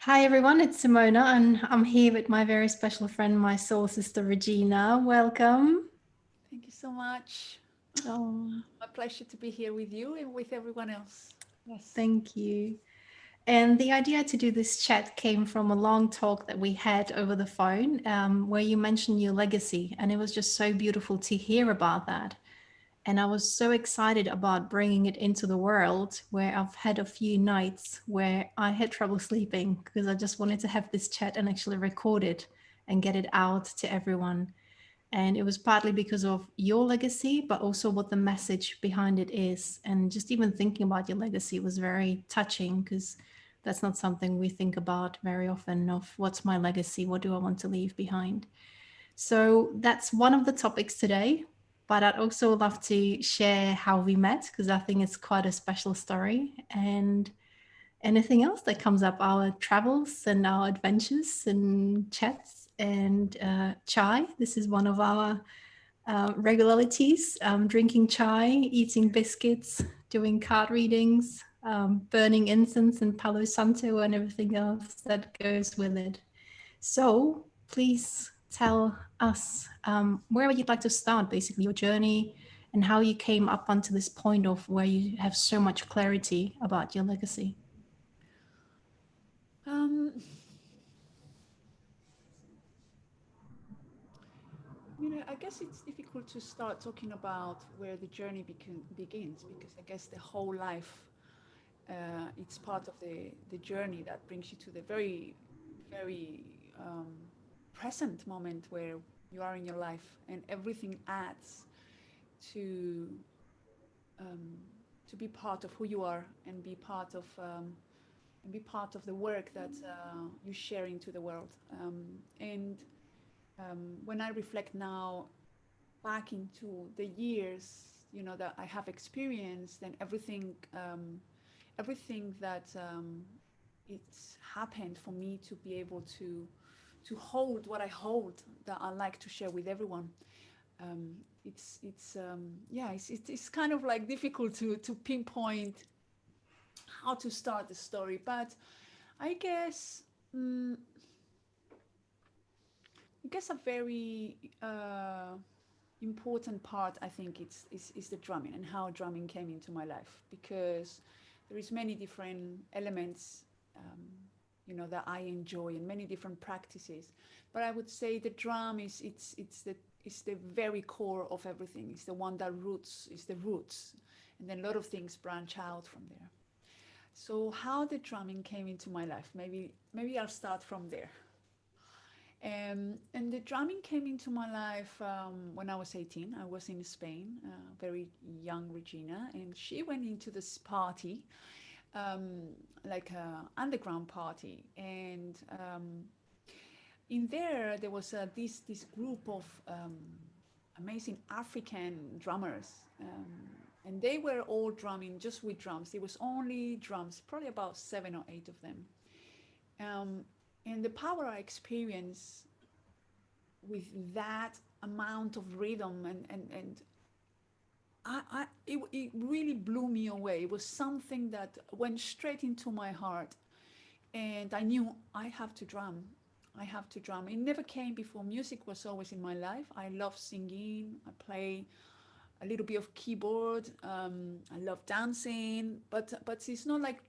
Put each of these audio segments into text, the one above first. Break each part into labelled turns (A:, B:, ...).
A: Hi everyone, it's Simona and I'm here with my very special friend, my soul sister Regina. Welcome.
B: Thank you so much.
A: Oh,
B: My pleasure to be here with you and with everyone else. Yes.
A: thank you. And the idea to do this chat came from a long talk that we had over the phone, where you mentioned your legacy, and it was just so beautiful to hear about that. And I was so excited about bringing it into the world where I've had a few nights where I had trouble sleeping because I just wanted to have this chat and actually record it and get it out to everyone. And it was partly because of your legacy, but also what the message behind it is. And just even thinking about your legacy was very touching because that's not something we think about very often of what's my legacy? What do I want to leave behind? So that's one of the topics today. But I'd also love to share how we met because I think it's quite a special story. And anything else that comes up, our travels and our adventures and chats and chai. This is one of our regularities, drinking chai, eating biscuits, doing card readings, burning incense and Palo Santo and everything else that goes with it. So please tell us where you'd like to start, basically your journey and how you came up onto this point of where you have so much clarity about your legacy.
B: Um, I guess it's difficult to start talking about where the journey begins because I guess the whole life it's part of the journey that brings you to the very present moment where you are in your life, and everything adds to um, to be part of who you are and be part of the work that you share into the world. And when I reflect now back into the years, that I have experienced, and everything that it's happened for me to be able to hold what I hold that I like to share with everyone. It's yeah, it's kind of like difficult to pinpoint how to start the story, but I guess. mm I guess a very important part, I think, is the drumming and how drumming came into my life, because there is many different elements, that I enjoy, and many different practices. But I would say the drum it's the very core of everything. It's the one that roots is the roots, and then a lot of things branch out from there. So how the drumming came into my life? Maybe I'll start from there. And the drumming came into my life when I was 18. I was in Spain, very young Regina, and she went into this party, um, like a underground party. And in there was this group of amazing African drummers. And they were all drumming just with drums. It was only drums, probably about 7 or 8 of them. Um, and the power I experienced with that amount of rhythm, and it really blew me away. It was something that went straight into my heart, and I knew I have to drum. It never came before. Music was always in my life. I love singing. I play a little bit of keyboard. I love dancing, but it's not like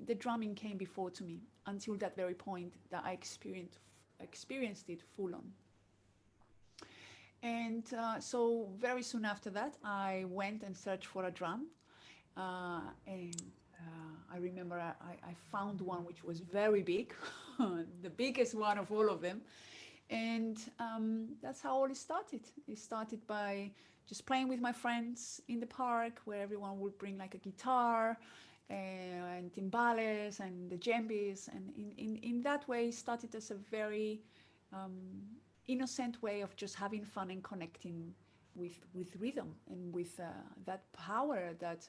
B: the drumming came before to me until that very point that I experienced it full on. And so very soon after that, I went and searched for a drum. And I remember I found one which was very big, the biggest one of all of them. And that's how all it started. It started by just playing with my friends in the park, where everyone would bring like a guitar and timbales and the djembes. And in that way, it started as a very um, innocent way of just having fun and connecting with rhythm and with that power that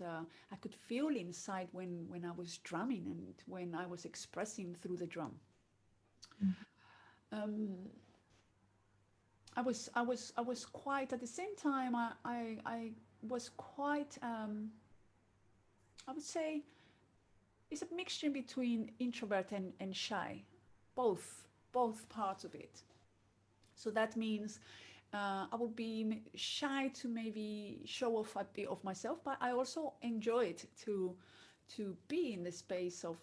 B: I could feel inside when I was drumming and when I was expressing through the drum. Um, I was quite at the same time. I was quite. I would say it's a mixture between introvert and shy, both parts of it. So that means I would be shy to maybe show off a bit of myself, but I also enjoy it to be in the space of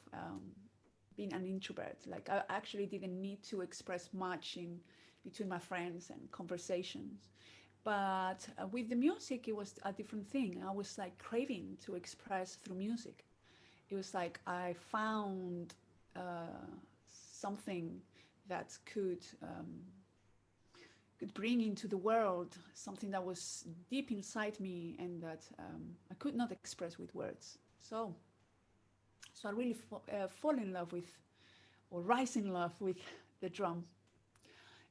B: being an introvert. Like I actually didn't need to express much in between my friends and conversations. But with the music, it was a different thing. I was like craving to express through music. It was like I found something that could bring into the world something that was deep inside me and that I could not express with words. So I really fall in love with, or rise in love with, the drum.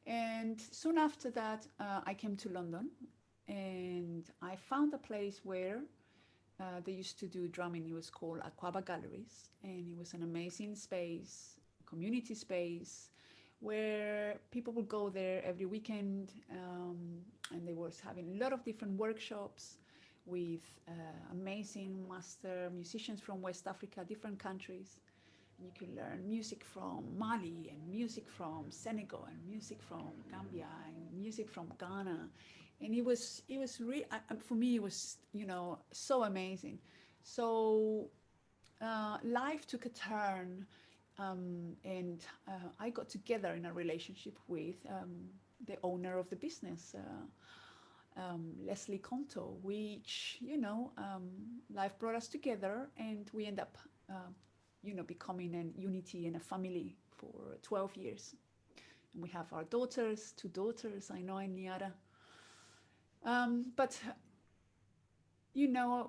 B: And soon after that, I came to London, and I found a place where they used to do drumming. It was called Aquaba Galleries, and it was an amazing space, community space, where people would go there every weekend, and they was having a lot of different workshops with amazing master musicians from West Africa, different countries. You can learn music from Mali and music from Senegal and music from Gambia and music from Ghana, and it was really, for me it was, so amazing. So life took a turn, and I got together in a relationship with the owner of the business, Leslie Conto, which, life brought us together, and we end up, becoming a unity and a family for 12 years. And we have our daughters, two daughters, Ainoa and Niara. But, a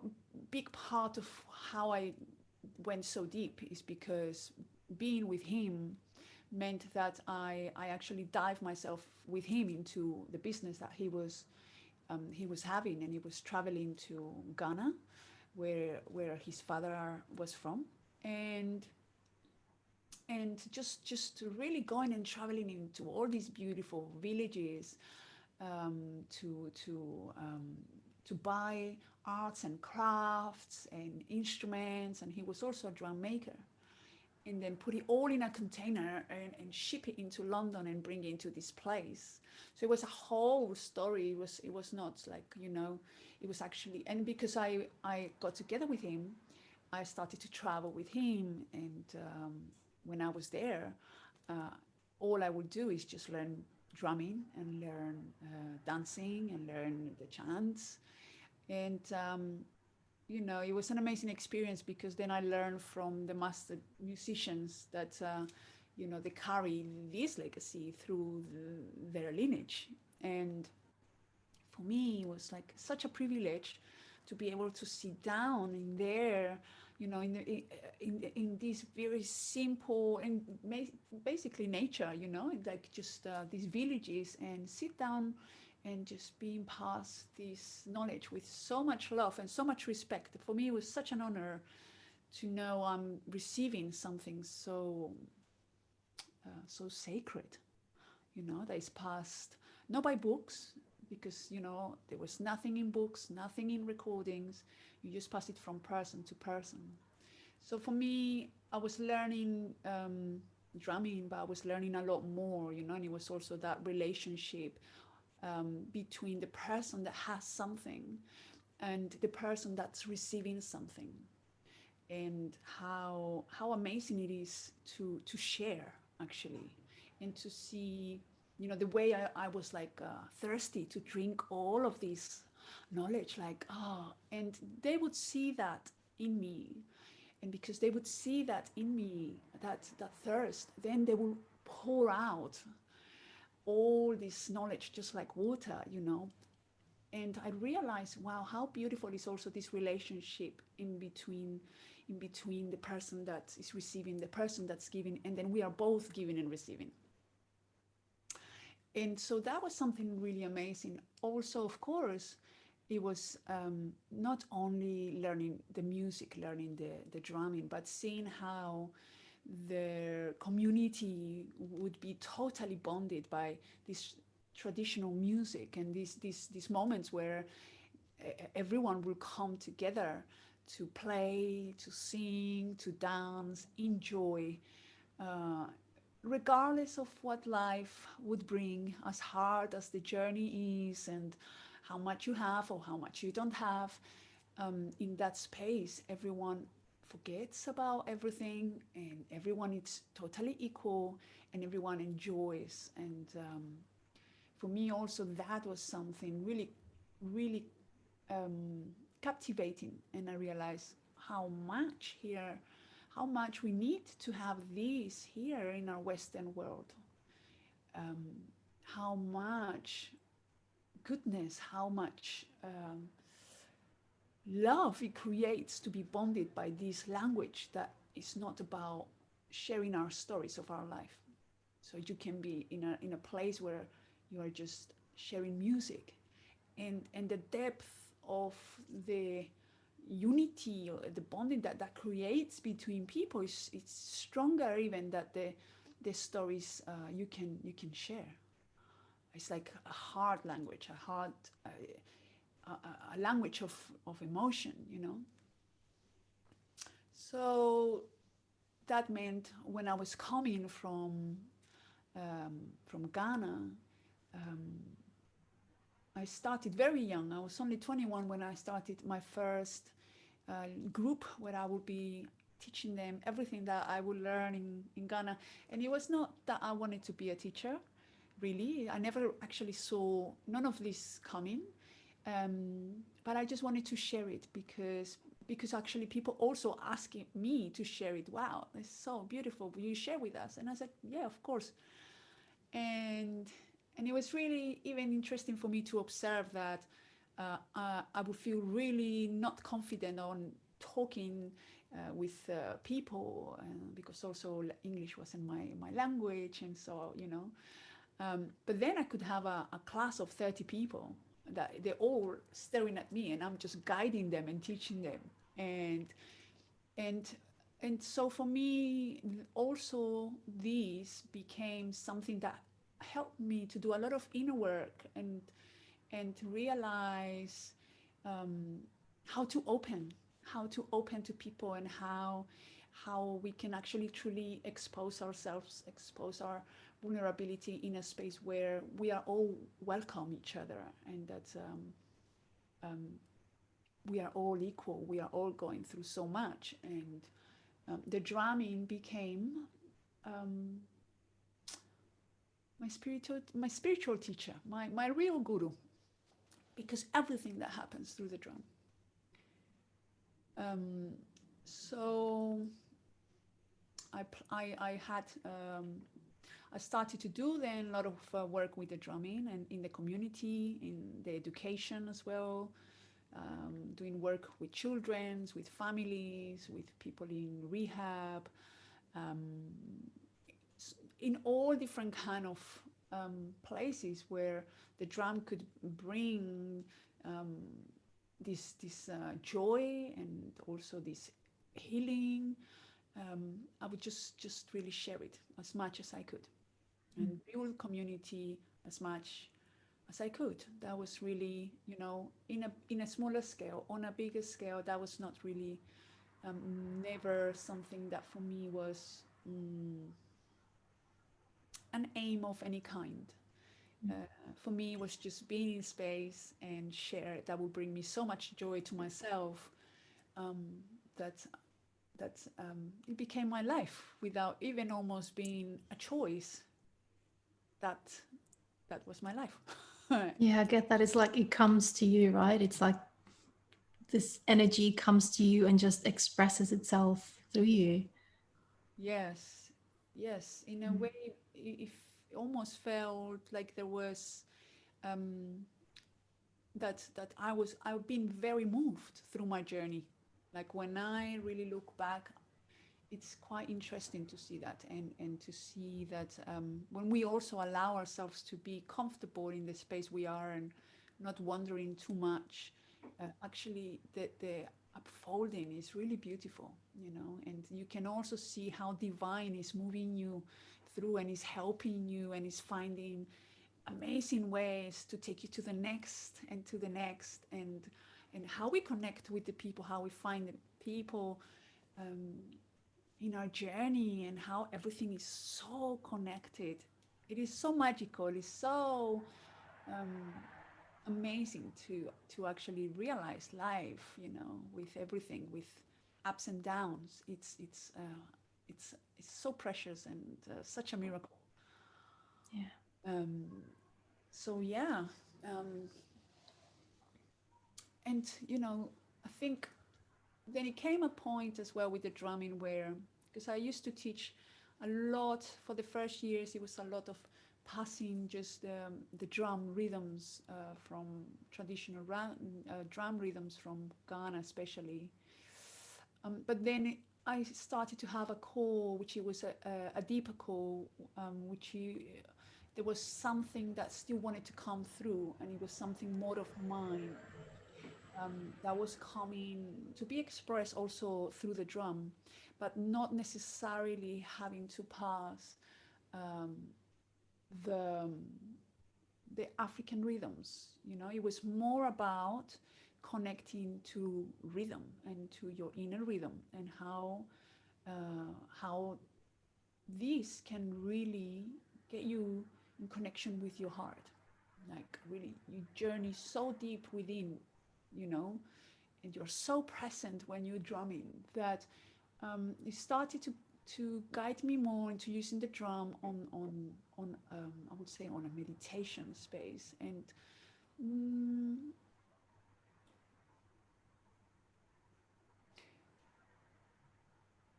B: big part of how I went so deep is because being with him meant that I actually dived myself with him into the business that he was having, and he was traveling to Ghana, where his father was from, and just really going and traveling into all these beautiful villages, to buy arts and crafts and instruments, and he was also a drum maker, and then put it all in a container and ship it into London and bring it into this place. So it was a whole story. It was not like, it was actually, and because I got together with him, I started to travel with him, and when I was there, uh, all I would do is just learn drumming and learn dancing and learn the chants, and it was an amazing experience because then I learned from the master musicians that, they carry this legacy through their lineage. And for me, it was like such a privilege to be able to sit down in there, in this very simple and basically nature, like just these villages, and sit down and just being passed this knowledge with so much love and so much respect. For me, it was such an honor to know I'm receiving something so sacred, that is passed not by books, because there was nothing in books, nothing in recordings. You just pass it from person to person. So for me, I was learning drumming, but I was learning a lot more, and it was also that relationship between the person that has something and the person that's receiving something, and how amazing it is to share, actually, and to see, the way I was like thirsty to drink all of this knowledge, like, and they would see that in me, and because they would see that in me, that thirst, then they will pour out all this knowledge just like water, and I realized, wow, how beautiful is also this relationship in between the person that is receiving, the person that's giving, and then we are both giving and receiving. And so that was something really amazing. Also, of course, it was not only learning the music, learning the drumming, but seeing how the community would be totally bonded by this traditional music, and these moments where everyone will come together to play, to sing, to dance, enjoy, uh, regardless of what life would bring, as hard as the journey is, and how much you have or how much you don't have. In that space, everyone forgets about everything, and everyone is totally equal, and everyone enjoys. And for me, also, that was something really, really um, captivating. And I realized how much here, how much we need to have this here in our Western world. Um, how much goodness, how much love it creates to be bonded by this language that is not about sharing our stories of our life. So you can be in a place where you are just sharing music, and the depth of the unity or the bonding that that creates between people is it's stronger even that the stories you can share. It's like a hard language, a language of emotion, you know. So that meant when I was coming from Ghana, um, I started very young. I was only 21 when I started my first group where I would be teaching them everything that I would learn in Ghana. And it was not that I wanted to be a teacher, really. I never actually saw none of this coming. But I just wanted to share it because actually people also asking me to share it. Wow, it's so beautiful. Will you share with us? And I said, yeah, of course. And and it was really even interesting for me to observe that I would feel really not confident on talking with people because also English wasn't my language, and so but then I could have a class of 30 people that they're all staring at me, and I'm just guiding them and teaching them, and and and so for me also this became something that helped me to do a lot of inner work and to realize um, how to open to people, and how we can actually truly expose ourselves, expose our vulnerability in a space where we are all welcome each other, and that um, we are all equal, we are all going through so much. And the drumming became um, my spiritual teacher, my real guru, because everything that happens through the drum. Um, so I had I started to do then a lot of work with the drumming and in the community, in the education as well, doing work with children, with families, with people in rehab, um, in all different kind of places where the drum could bring um, this joy and also this healing. I would just really share it as much as I could and build community as much as I could. That was really, in a smaller scale. On a bigger scale, that was not really never something that for me was an aim of any kind. Uh, for me, it was just being in space and share. That would bring me so much joy to myself um, that it became my life without even almost being a choice. That that was my life.
A: Yeah, I get that. It's like it comes to you, right? It's like this energy comes to you and just expresses itself through you.
B: Yes, yes. In a way, if almost felt like there was um, that I've been very moved through my journey. Like when I really look back, it's quite interesting to see that, and to see that when we also allow ourselves to be comfortable in the space we are and not wondering too much, actually the upfolding is really beautiful, and you can also see how divine is moving you through and is helping you and is finding amazing ways to take you to the next and to the next, and and how we connect with the people, how we find the people um, in our journey, and how everything is so connected. It is so magical. It's so um, amazing to actually realize life, with everything, with ups and downs. It's so precious and such a miracle.
A: Yeah.
B: Um, so yeah, um, and I think then it came a point as well with the drumming where, because I used to teach a lot for the first years, it was a lot of passing just the drum rhythms from traditional drum rhythms from Ghana, especially. But then I started to have a call, which it was a deeper call, which there was something that still wanted to come through, and it was something more of mine that was coming to be expressed also through the drum, but not necessarily having to pass um, the the African rhythms. It was more about connecting to rhythm and to your inner rhythm, and how this can really get you in connection with your heart. Like really, you journey so deep within, you know, and you're so present when you're drumming that it started to guide me more into using the drum on I would say on a meditation space. Mm,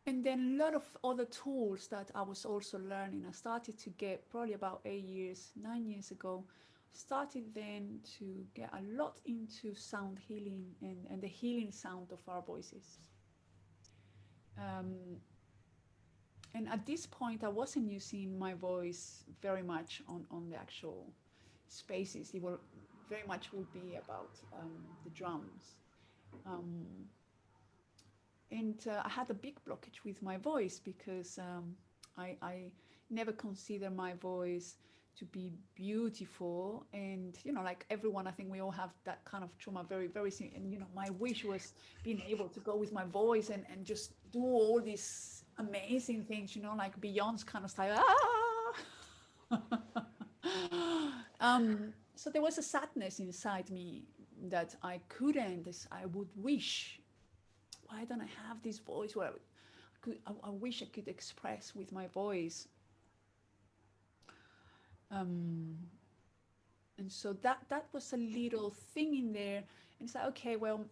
B: and then a lot of other tools that I was also learning. I started to get probably about 8 years, 9 years ago. Started then to get a lot into sound healing and the healing sound of our voices. Um, and at this point, I wasn't using my voice very much on the actual spaces. It will very much would be about the drums. Um, and I had a big blockage with my voice because I never consider my voice to be beautiful. And like everyone, I think we all have that kind of trauma, very very and my wish was being able to go with my voice and just do all these amazing things, like Beyonce kind of style. So there was a sadness inside me that I couldn't, I would wish, why don't I have this voice where I wish I could express with my voice. Um, and so that was a little thing in there. And it's like, okay, well,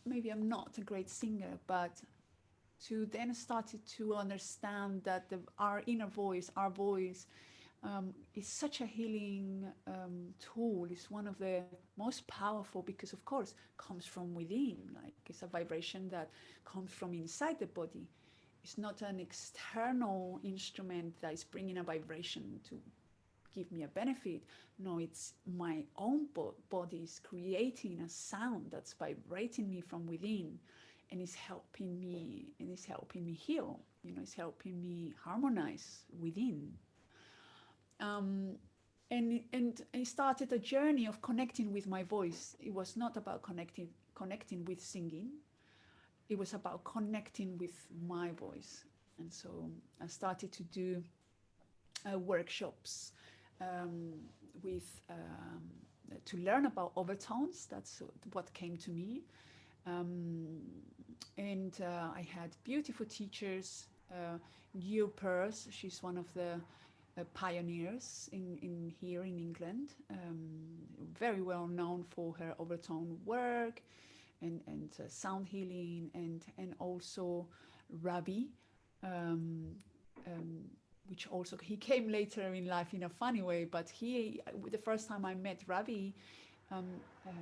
B: maybe I'm not a great singer, but to then started to understand that our inner voice, our voice, is such a healing tool. It's one of the most powerful because, of course, comes from within. Like it's a vibration that comes from inside the body. It's not an external instrument that is bringing a vibration to give me a benefit. No, it's my own body is creating a sound that's vibrating me from within, and it's helping me heal. It's helping me harmonize within. Um, and I started a journey of connecting with my voice. It was not about connecting with singing. It was about connecting with my voice. And so I started to do workshops um, with to learn about overtones. That's what came to me. Um, and I had beautiful teachers. Gio Peirce, she's one of the pioneers in here in England, very well known for her overtone work and sound healing, and also Ravi, um, um, which also he came later in life in a funny way, but the first time I met Ravi, um, um,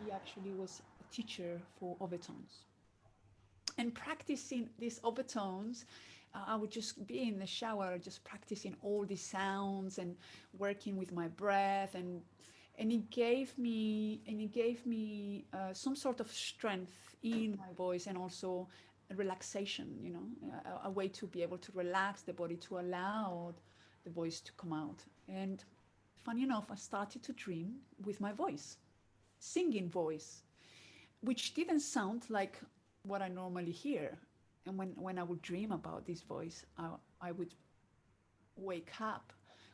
B: he actually was a teacher for overtones. And practicing these overtones, I would just be in the shower just practicing all these sounds and working with my breath, and it gave me some sort of strength in my voice, and also relaxation, a way to be able to relax the body, to allow the voice to come out. And funny enough, I started to dream with my voice, singing voice. which didn't sound like what I normally hear. And when I would dream about this voice, I would wake up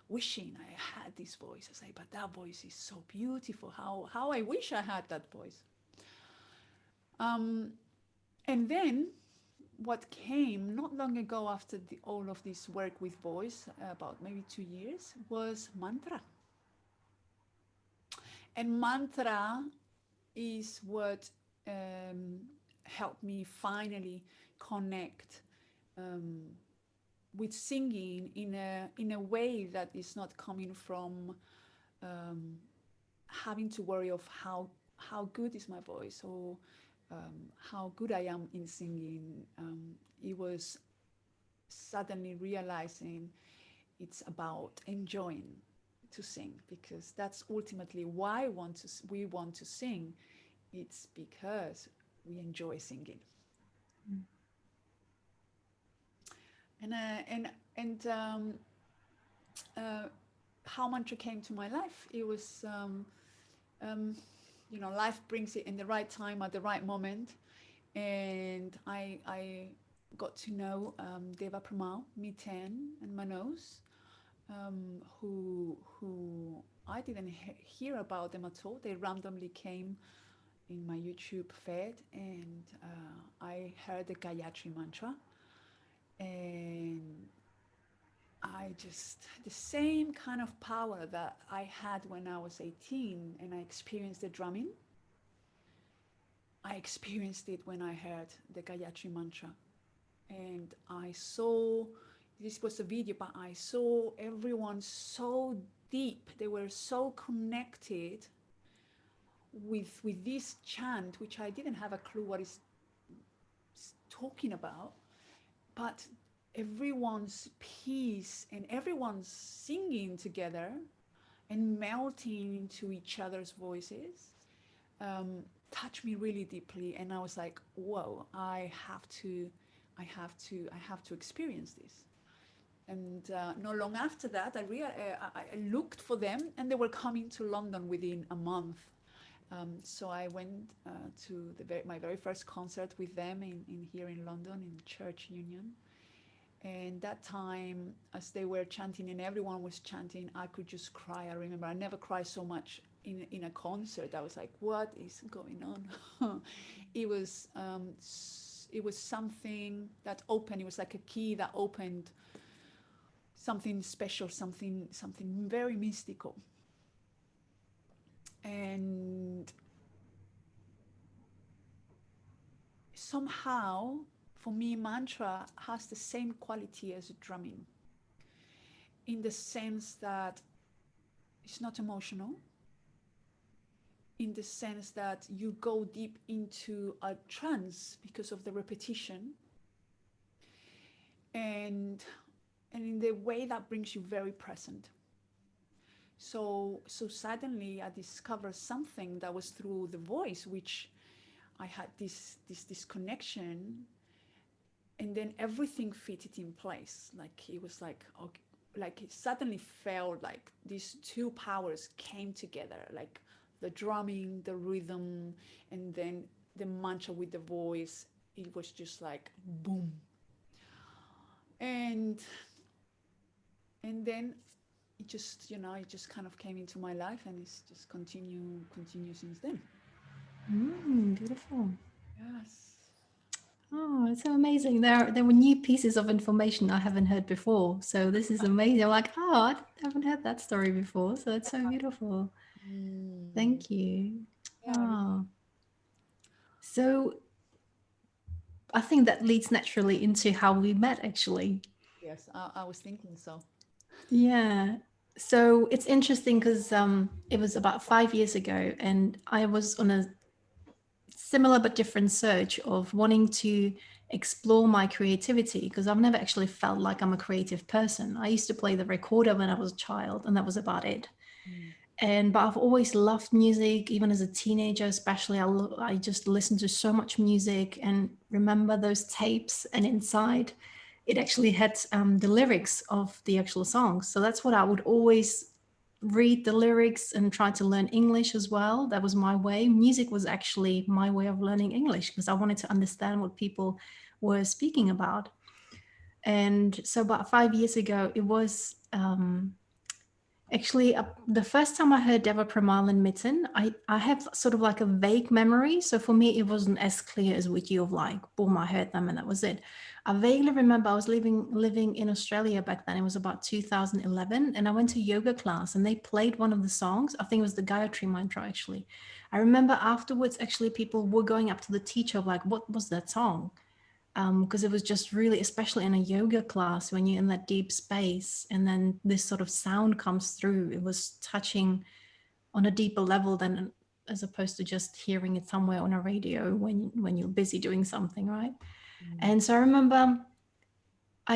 B: wishing I had this voice. I say, but that voice is so beautiful. How I wish I had that voice. Um, and then what came not long ago after all of this work with voice, about maybe 2 years, was mantra. And mantra is what um, helped me finally connect um, with singing in a way that is not coming from um, having to worry of how good is my voice or how good I am in singing. It was suddenly realizing it's about enjoying to sing, because that's ultimately why we want to sing. It's because we enjoy singing. And uh, how mantra came to my life, it was um, life brings it in the right time at the right moment. And I got to know Deva, Premal, Miten, and Manos, who I didn't hear about them at all. They randomly came in my YouTube feed, and I heard the Gayatri mantra, and I just, the same kind of power that I had when I was 18 and I experienced the drumming, I experienced it when I heard the Gayatri mantra. And I saw, this was a video, but I saw everyone so deep. They were so connected with this chant, which I didn't have a clue what it's talking about, but everyone's peace and everyone's singing together and melting into each other's voices um, touched me really deeply. And I was like, whoa, I have to experience this. And not long after that, I looked for them, and they were coming to London within a month. So I went to my very first concert with them in here in London in Church Union. And that time, as they were chanting and everyone was chanting, I could just cry. I remember I never cried so much in a concert. I was like, what is going on? it was um, it was something that opened. It was like a key that opened something special, something very mystical. And somehow, for me, mantra has the same quality as drumming, in the sense that it's not emotional, in the sense that you go deep into a trance because of the repetition, and in the way that brings you very present. So suddenly I discovered something that was through the voice, which I had this connection, and then everything fitted in place. Like it was like, okay, like it suddenly felt like these two powers came together, like the drumming, the rhythm, and then the mantra with the voice. It was just like boom. And then it just kind of came into my life, and it's just continue since then.
A: Beautiful.
B: Yes.
A: Oh, it's so amazing. There were new pieces of information I haven't heard before. So this is amazing. I'm like, oh, I haven't heard that story before. So it's so beautiful.
B: Mm.
A: Thank you.
B: Yeah.
A: Oh, so I think that leads naturally into how we met, actually.
B: Yes, I was thinking so.
A: Yeah. So it's interesting because it was about 5 years ago, and I was on a similar but different search of wanting to explore my creativity because I've never actually felt like I'm a creative person. I used to play the recorder when I was a child, and that was about it.
B: Mm.
A: And but I've always loved music, even as a teenager, especially. I just listened to so much music and remember those tapes, and inside, it actually had the lyrics of the actual songs. So that's what I would always read the lyrics and try to learn English as well. That was my way. Music was actually my way of learning English because I wanted to understand what people were speaking about. And so about 5 years ago, it was actually, the first time I heard Deva, Premal and Mitten, I have sort of like a vague memory. So for me, it wasn't as clear as with you of like, boom, I heard them and that was it. I vaguely remember I was living in Australia back then. It was about 2011, and I went to yoga class and they played one of the songs. I think it was the Gayatri Mantra actually. I remember afterwards, actually, people were going up to the teacher of like, what was that song? Because it was just really, especially in a yoga class, when you're in that deep space and then this sort of sound comes through, it was touching on a deeper level than as opposed to just hearing it somewhere on a radio when you're busy doing something, right?
B: Mm.
A: And so I remember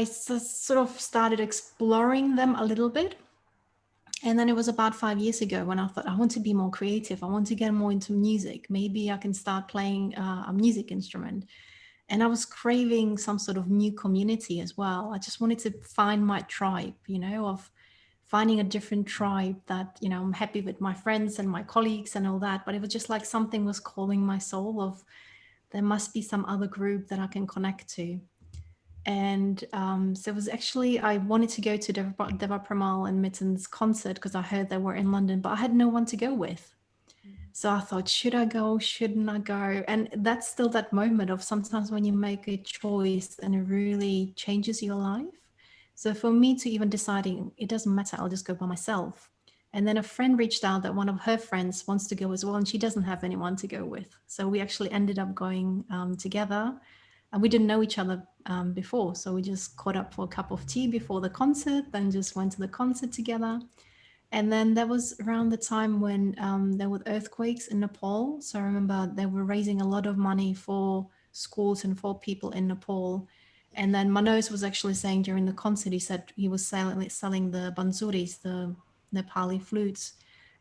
A: sort of started exploring them a little bit. And then it was about 5 years ago when I thought, I want to be more creative. I want to get more into music. Maybe I can start playing a music instrument. And I was craving some sort of new community as well. I just wanted to find my tribe, of finding a different tribe that, I'm happy with my friends and my colleagues and all that. But it was just like something was calling my soul of there must be some other group that I can connect to. And so it was actually, I wanted to go to Deva Premal and Mitten's concert because I heard they were in London, but I had no one to go with. So I thought, should I go? Shouldn't I go? And that's still that moment of sometimes when you make a choice and it really changes your life. So for me to even deciding, it doesn't matter, I'll just go by myself. And then a friend reached out that one of her friends wants to go as well, and she doesn't have anyone to go with. So we actually ended up going together. And we didn't know each other before. So we just caught up for a cup of tea before the concert, then just went to the concert together. And then that was around the time when there were earthquakes in Nepal. So I remember they were raising a lot of money for schools and for people in Nepal. And then Manoj was actually saying during the concert, he said he was selling the bansuris, the Nepali flutes.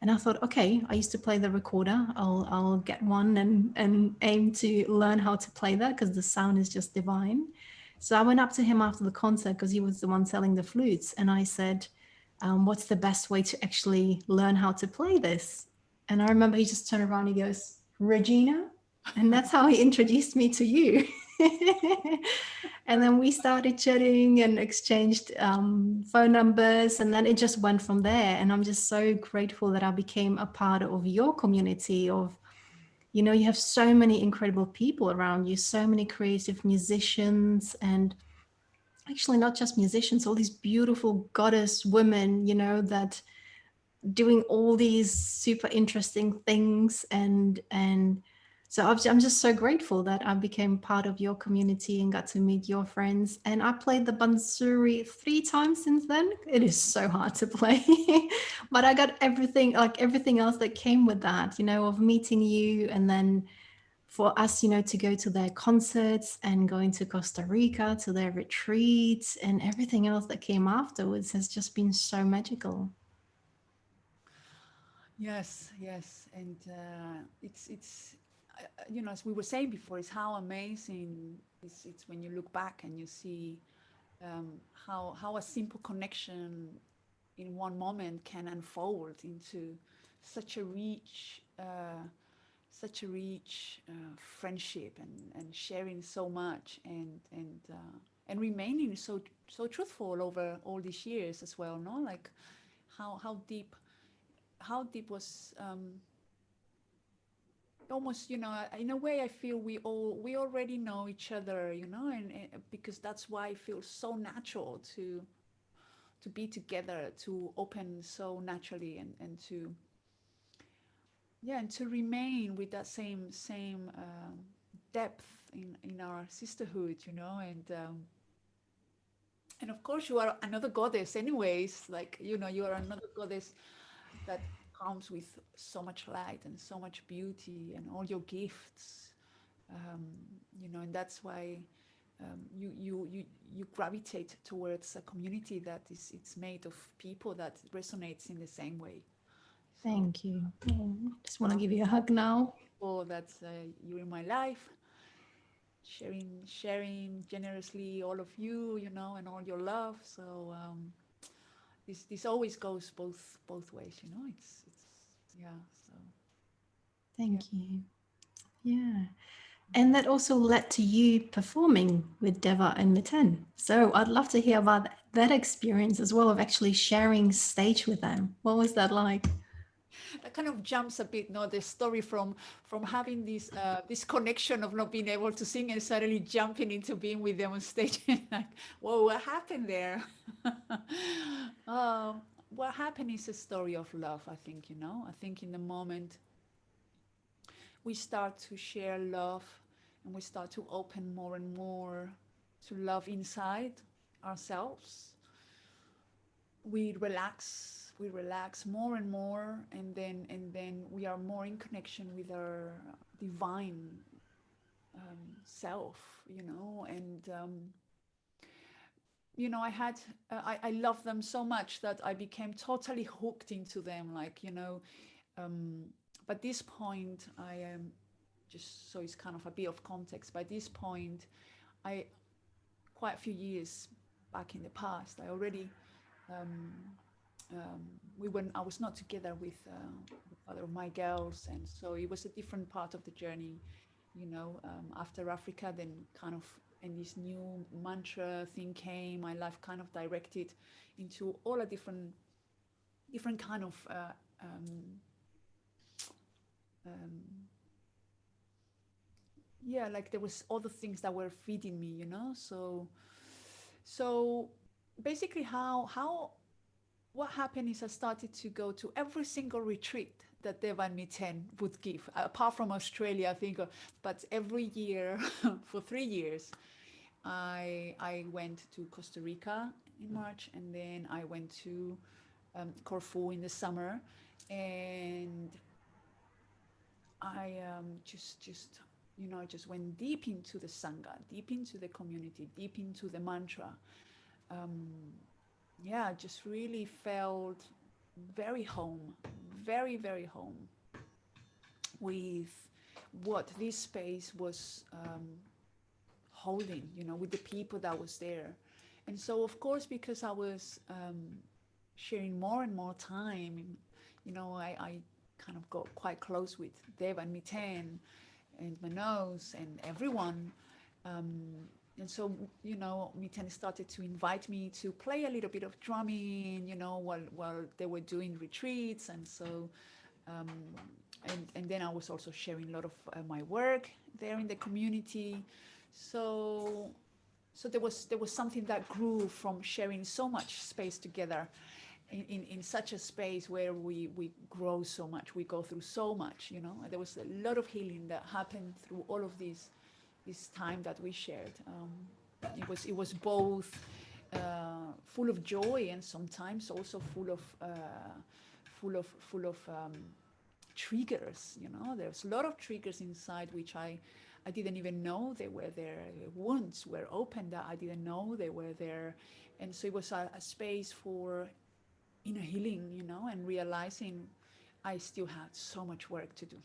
A: And I thought, okay, I used to play the recorder. I'll get one and aim to learn how to play that because the sound is just divine. So I went up to him after the concert because he was the one selling the flutes. And I said, what's the best way to actually learn how to play this? And I remember he just turned around and he goes, Regina. And that's how he introduced me to you. And then we started chatting and exchanged phone numbers. And then it just went from there. And I'm just so grateful that I became a part of your community of, you have so many incredible people around you, so many creative musicians, and actually not just musicians, all these beautiful goddess women, that doing all these super interesting things. And so I'm just so grateful that I became part of your community and got to meet your friends. And I played the bansuri 3 times since then. It is so hard to play. But I got everything, like everything else that came with that, of meeting you, and then for us, to go to their concerts and going to Costa Rica to their retreats and everything else that came afterwards has just been so magical.
B: Yes, yes, and it's as we were saying before, it's how amazing it's when you look back and you see how a simple connection in one moment can unfold into such a rich friendship, and sharing so much, and remaining so truthful over all these years as well, no, like how deep was almost, in a way I feel we already know each other, and because that's why it feels so natural to be together, to open so naturally, and to, yeah, and to remain with that same depth in our sisterhood, and of course you are another goddess anyways, like, you are another goddess that comes with so much light and so much beauty and all your gifts, um, and that's why you gravitate towards a community that is it's made of people that resonates in the same way. So
A: Thank you. Oh, just want to
B: I'm
A: give you a hug now.
B: grateful that you're in my life, sharing generously all of you, and all your love. So this always goes both ways, you know. It's yeah. So yeah.
A: Thank you. Yeah. And that also led to you performing with Deva and Miten. So I'd love to hear about that experience as well of actually sharing stage with them. What was that like?
B: That kind of jumps a bit, no, the story from having this connection of not being able to sing and suddenly jumping into being with them on stage. Like, whoa, what happened there? um, what happened is a story of love, I think, you know. I think in the moment we start to share love and we start to open more and more to love inside ourselves, we relax more and more, and then we are more in connection with our divine self, you know. And you know, I love them so much that I became totally hooked into them, like, you know. um, but this point I am just, so it's kind of a bit of context. By this point, I quite a few years back in the past, I already um, I was not together with other of my girls, and so it was a different part of the journey, you know. After Africa, then kind of, and this new mantra thing came, my life kind of directed into all a different kind of um, yeah, like there was other things that were feeding me, you know. So basically, how what happened is I started to go to every single retreat that Deva and Miten would give, apart from Australia, I think. But every year for 3 years, I went to Costa Rica in March, and then I went to Corfu in the summer, and I just you know, just went deep into the sangha, deep into the community, deep into the mantra. Um, yeah, just really felt very home, very home with what this space was holding, you know, with the people that was there. And so, of course, because I was sharing more and more time, you know, I kind of got quite close with Dev and Miten and Manos and everyone. Um, and so, you know, Miten started to invite me to play a little bit of drumming, you know, while they were doing retreats. And so, um, and then I was also sharing a lot of my work there in the community. So, so there was something that grew from sharing so much space together in such a space where we grow so much, we go through so much, you know. There was a lot of healing that happened through all of this time that we shared. It was both full of joy and sometimes also full of triggers, you know. There's a lot of triggers inside which I didn't even know they were there. Wounds were open that I didn't know they were there. And so it was a space for inner healing, you know, and realizing I still had so much work to do.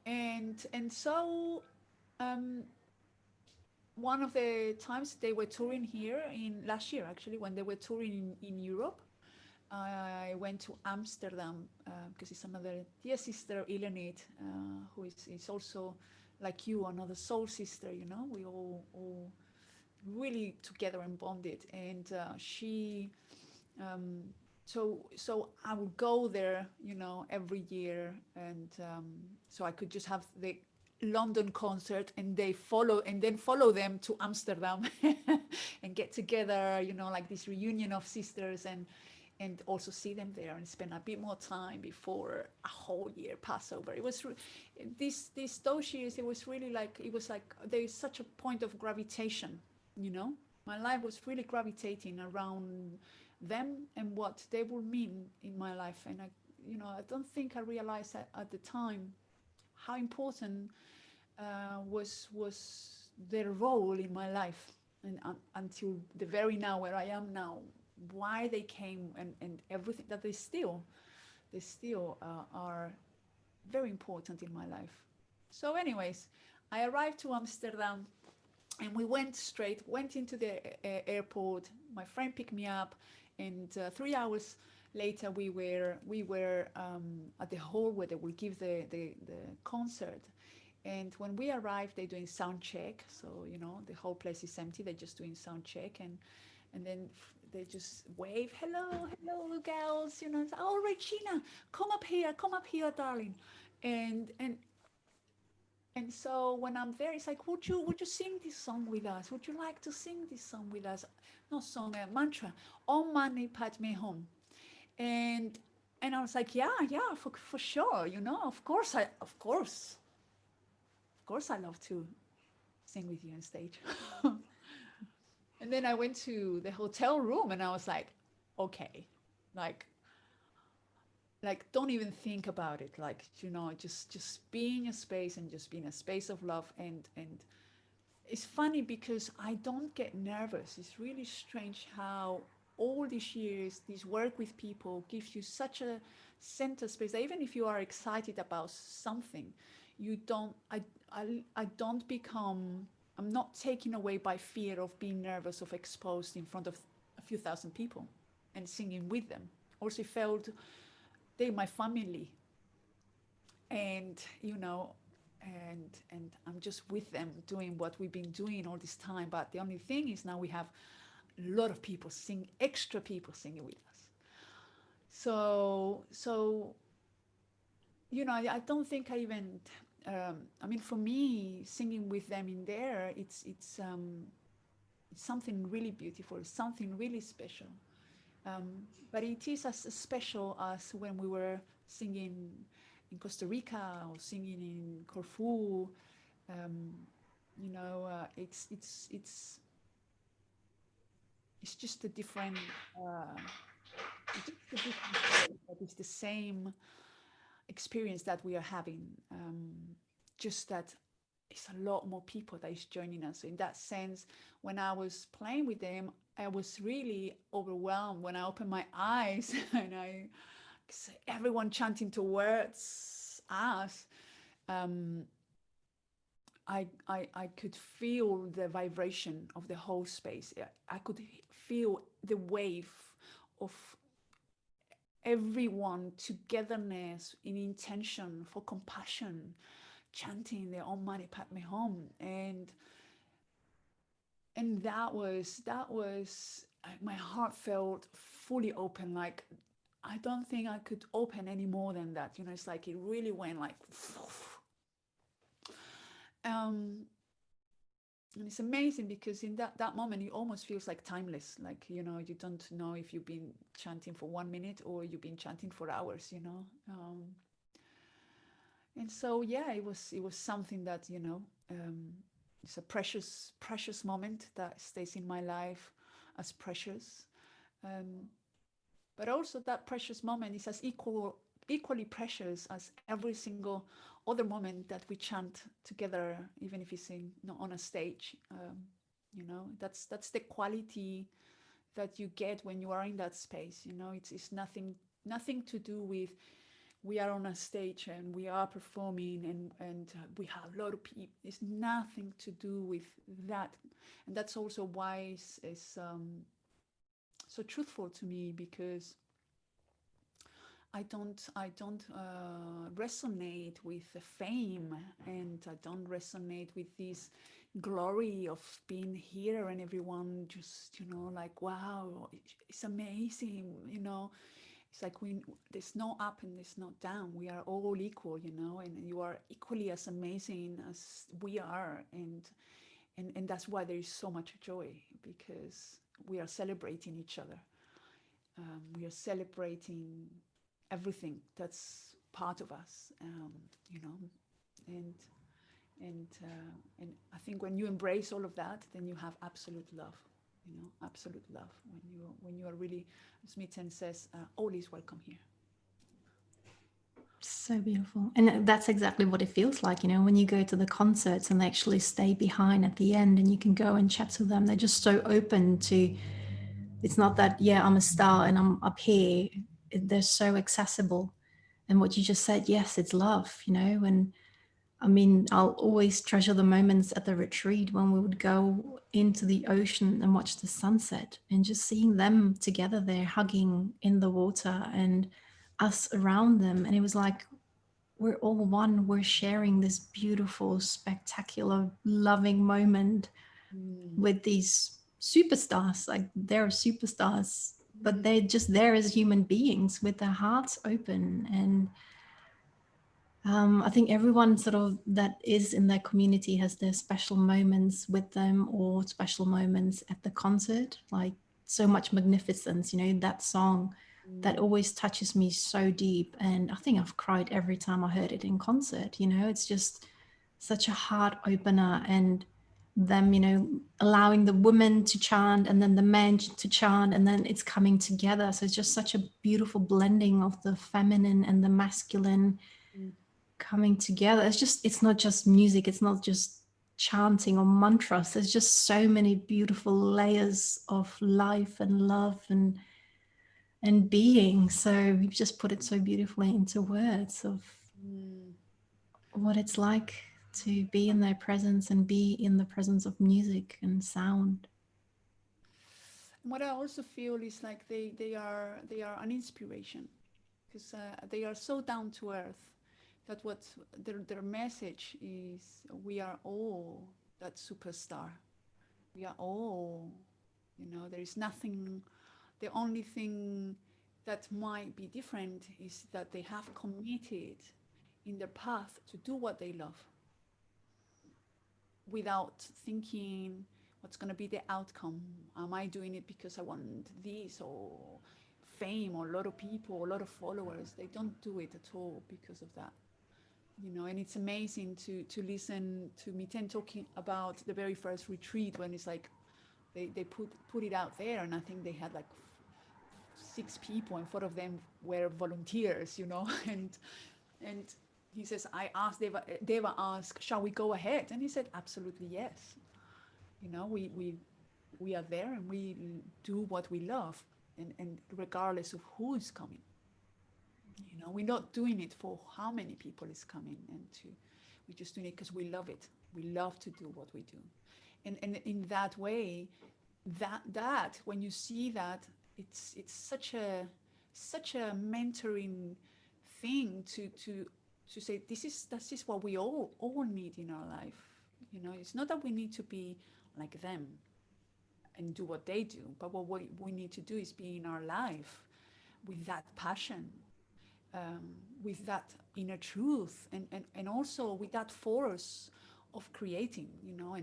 B: And so um, one of the times they were touring here in last year, actually, when they were touring in Europe, I went to Amsterdam because it's another dear sister, Ilenit, who is also like you, another soul sister. You know, we all really together and bonded. And she, um, so I would go there, you know, every year, and so I could just have the London concert and then follow them to Amsterdam and get together, you know, like this reunion of sisters, and also see them there and spend a bit more time before a whole year Passover. It was these those years. It was really like, it was like there is such a point of gravitation. You know, my life was really gravitating around them and what they would mean in my life. And I don't think I realized at the time how important was their role in my life, and until the very now where I am now, why they came, and everything that they still are very important in my life. So anyways, I arrived to Amsterdam And we went into the airport. My friend picked me up, and 3 hours later we were at the hall where they will give the concert. And when we arrived, they're doing sound check. So the whole place is empty. They're just doing sound check, and then they just wave, hello, hello, girls. It's, oh, Regina, come up here, darling. And and and so when I'm there, it's like, would you sing this song with us? Would you like to sing this song with us? Not song, mantra. Om Mani Padme Hum. And and I was like, yeah, yeah, for sure. Of course, I love to sing with you on stage. And then I went to the hotel room, and I was like, okay, like don't even think about it. Like, just being a space, and just being a space of love. And it's funny because I don't get nervous. It's really strange how all these years, this work with people gives you such a center space that even if you are excited about something, you don't, I don't become, I'm not taken away by fear of being nervous, of exposed in front of a few thousand people and singing with them. Also felt they my family, and and I'm just with them doing what we've been doing all this time. But the only thing is, now we have a lot of people extra people singing with us. So I don't think I even. I mean, for me, singing with them in there, it's something really beautiful, something really special. But it is as special as when we were singing in Costa Rica or singing in Corfu. Um, it's just a different just a different place, but it's the same experience that we are having. Just that it's a lot more people that is joining us. So in that sense, when I was playing with them, I was really overwhelmed when I opened my eyes and everyone chanting towards us. Um, I could feel the vibration of the whole space. I could feel the wave of everyone togetherness in intention for compassion, chanting the Om Mani Padme Hum. And that was my heart felt fully open. Like, I don't think I could open any more than that. It's like it really went like um and it's amazing because in that moment it almost feels like timeless. Like, you don't know if you've been chanting for 1 minute or you've been chanting for hours. And so, yeah, it was something that, it's a precious moment that stays in my life as precious. um, but also that precious moment is as equally precious as every single other moment that we chant together, even if it's on a stage. That's the quality that you get when you are in that space. It's nothing to do with we are on a stage and we are performing, and we have a lot of people. It's nothing to do with that. And that's also why it's so truthful to me, because I don't resonate with the fame, and I don't resonate with this glory of being here and everyone just, like, wow, it's amazing. It's like there's no up and there's no down. We are all equal, and you are equally as amazing as we are. And that's why there is so much joy, because we are celebrating each other. We are celebrating everything that's part of us, you know, and and I think when you embrace all of that, then you have absolute love, absolute love. When you are really, as Miten says, all is welcome here.
A: So beautiful. And that's exactly what it feels like, when you go to the concerts and they actually stay behind at the end and you can go and chat to them. They're just so open to, it's not that, yeah, I'm a star and I'm up here. They're so accessible. And what you just said, yes, it's love, and I mean, I'll always treasure the moments at the retreat when we would go into the ocean and watch the sunset, and just seeing them together there hugging in the water and us around them. And it was like we're all one, we're sharing this beautiful, spectacular, loving moment
B: Mm,
A: with these superstars. Like they're superstars, but
B: mm,
A: they're just there as human beings with their hearts open. And I think everyone sort of that is in their community has their special moments with them or special moments at the concert, like So Much Magnificence, you know, that song that
B: mm,
A: always touches me so deep. And I think I've cried every time I heard it in concert, you know, it's just such a heart opener. And them, you know, allowing the women to chant and then the men to chant, and then it's coming together. So it's just such a beautiful blending of the feminine and the masculine
B: mm,
A: coming together. It's just, it's not just music, it's not just chanting or mantras. There's just so many beautiful layers of life and love and being. So we've just put it so beautifully into words of
B: mm.
A: what it's like to be in their presence and be in the presence of music and sound.
B: And what I also feel is like they are an inspiration because they are so down to earth that what their message is, we are all that superstar. We are all, there is nothing. The only thing that might be different is that they have committed in their path to do what they love without thinking what's going to be the outcome. Am I doing it because I want this or fame or a lot of people or a lot of followers? They don't do it at all because of that. And it's amazing to listen to Miten talking about the very first retreat when it's like they put it out there, and I think they had like 6 people, and 4 of them were volunteers, and he says, I asked Deva asked, shall we go ahead? And he said, absolutely yes. We are there and we do what we love, and regardless of who is coming. We're not doing it for how many people is coming, we're just doing it because we love it. We love to do what we do. And in that way, that when you see that, it's such a mentoring thing to say, this is what we all need in our life. It's not that we need to be like them and do what they do, but what we need to do is be in our life with that passion, um, with that inner truth, and also with that force of creating,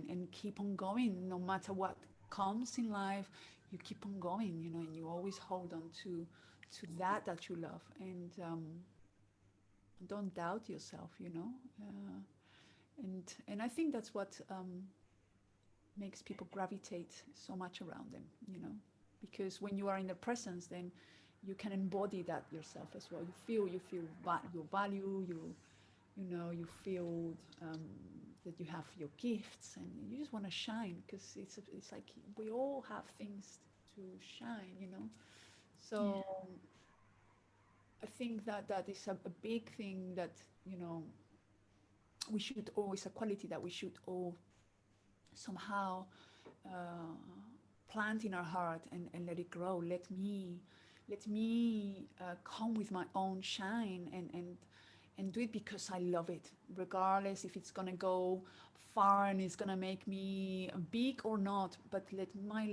B: and keep on going no matter what comes in life. You keep on going, and you always hold on to that you love, and don't doubt yourself, and I think that's what makes people gravitate so much around them, because when you are in their presence, then you can embody that yourself as well. You feel your value, you feel that you have your gifts, and you just want to shine, because it's like we all have things to shine,
A: Yeah.
B: so I think that is a big thing that, you know we should always, a quality that we should all somehow uh, plant in our heart, and let it grow. Let me come with my own shine, and do it because I love it, regardless if it's gonna go far and it's gonna make me big or not. But let my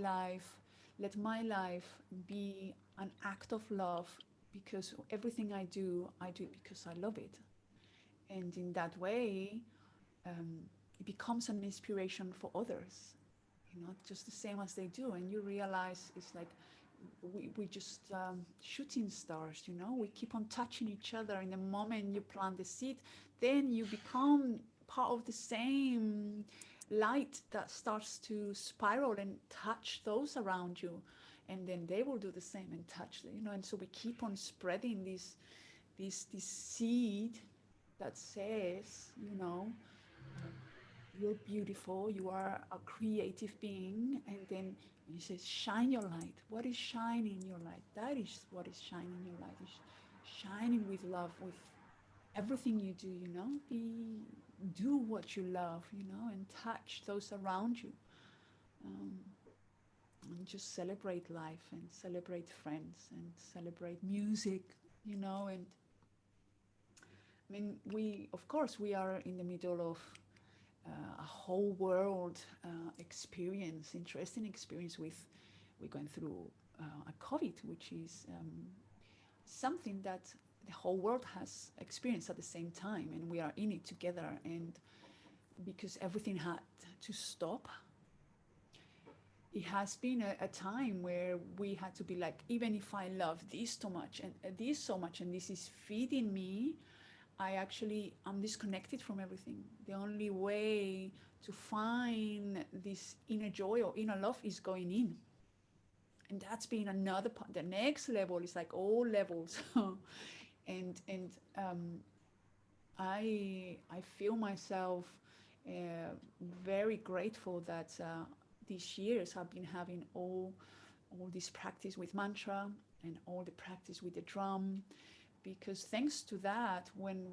B: life be an act of love, because everything I do it because I love it. And in that way, um, it becomes an inspiration for others, just the same as they do. And you realize it's like we just shooting stars, we keep on touching each other. In the moment you plant the seed, then you become part of the same light that starts to spiral and touch those around you, and then they will do the same and touch, and so we keep on spreading this seed that says, you're beautiful, you are a creative being. And then he says, shine your light. What is shining in your light? That is what is shining in your light. Is shining with love, with everything you do, be do what you love, you know, and touch those around you, um, and just celebrate life and celebrate friends and celebrate music, you know. And I mean, we, of course, we are in the middle of a whole world experience, interesting experience with, we're going through a COVID, which is something that the whole world has experienced at the same time, and we are in it together. And because everything had to stop, it has been a time where we had to be like, even if I love this so much and this so much, and this is feeding me, I actually am disconnected from everything. The only way to find this inner joy or inner love is going in. And that's been another part. The next level is like all levels. And I feel myself uh, very grateful that these years I've been having all this practice with mantra and all the practice with the drum, because thanks to that, when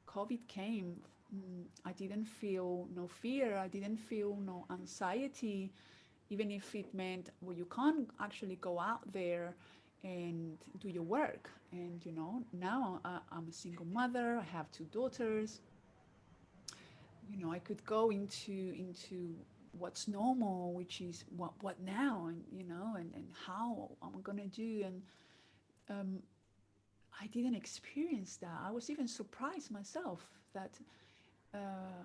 B: COVID came, I didn't feel no fear, I didn't feel no anxiety, even if it meant, well, you can't actually go out there and do your work. And you know, now I'm a single mother, I have two daughters, you know, I could go into what's normal, which is what now, and you know, and how I'm gonna do. And um, I didn't experience that. I was even surprised myself that uh,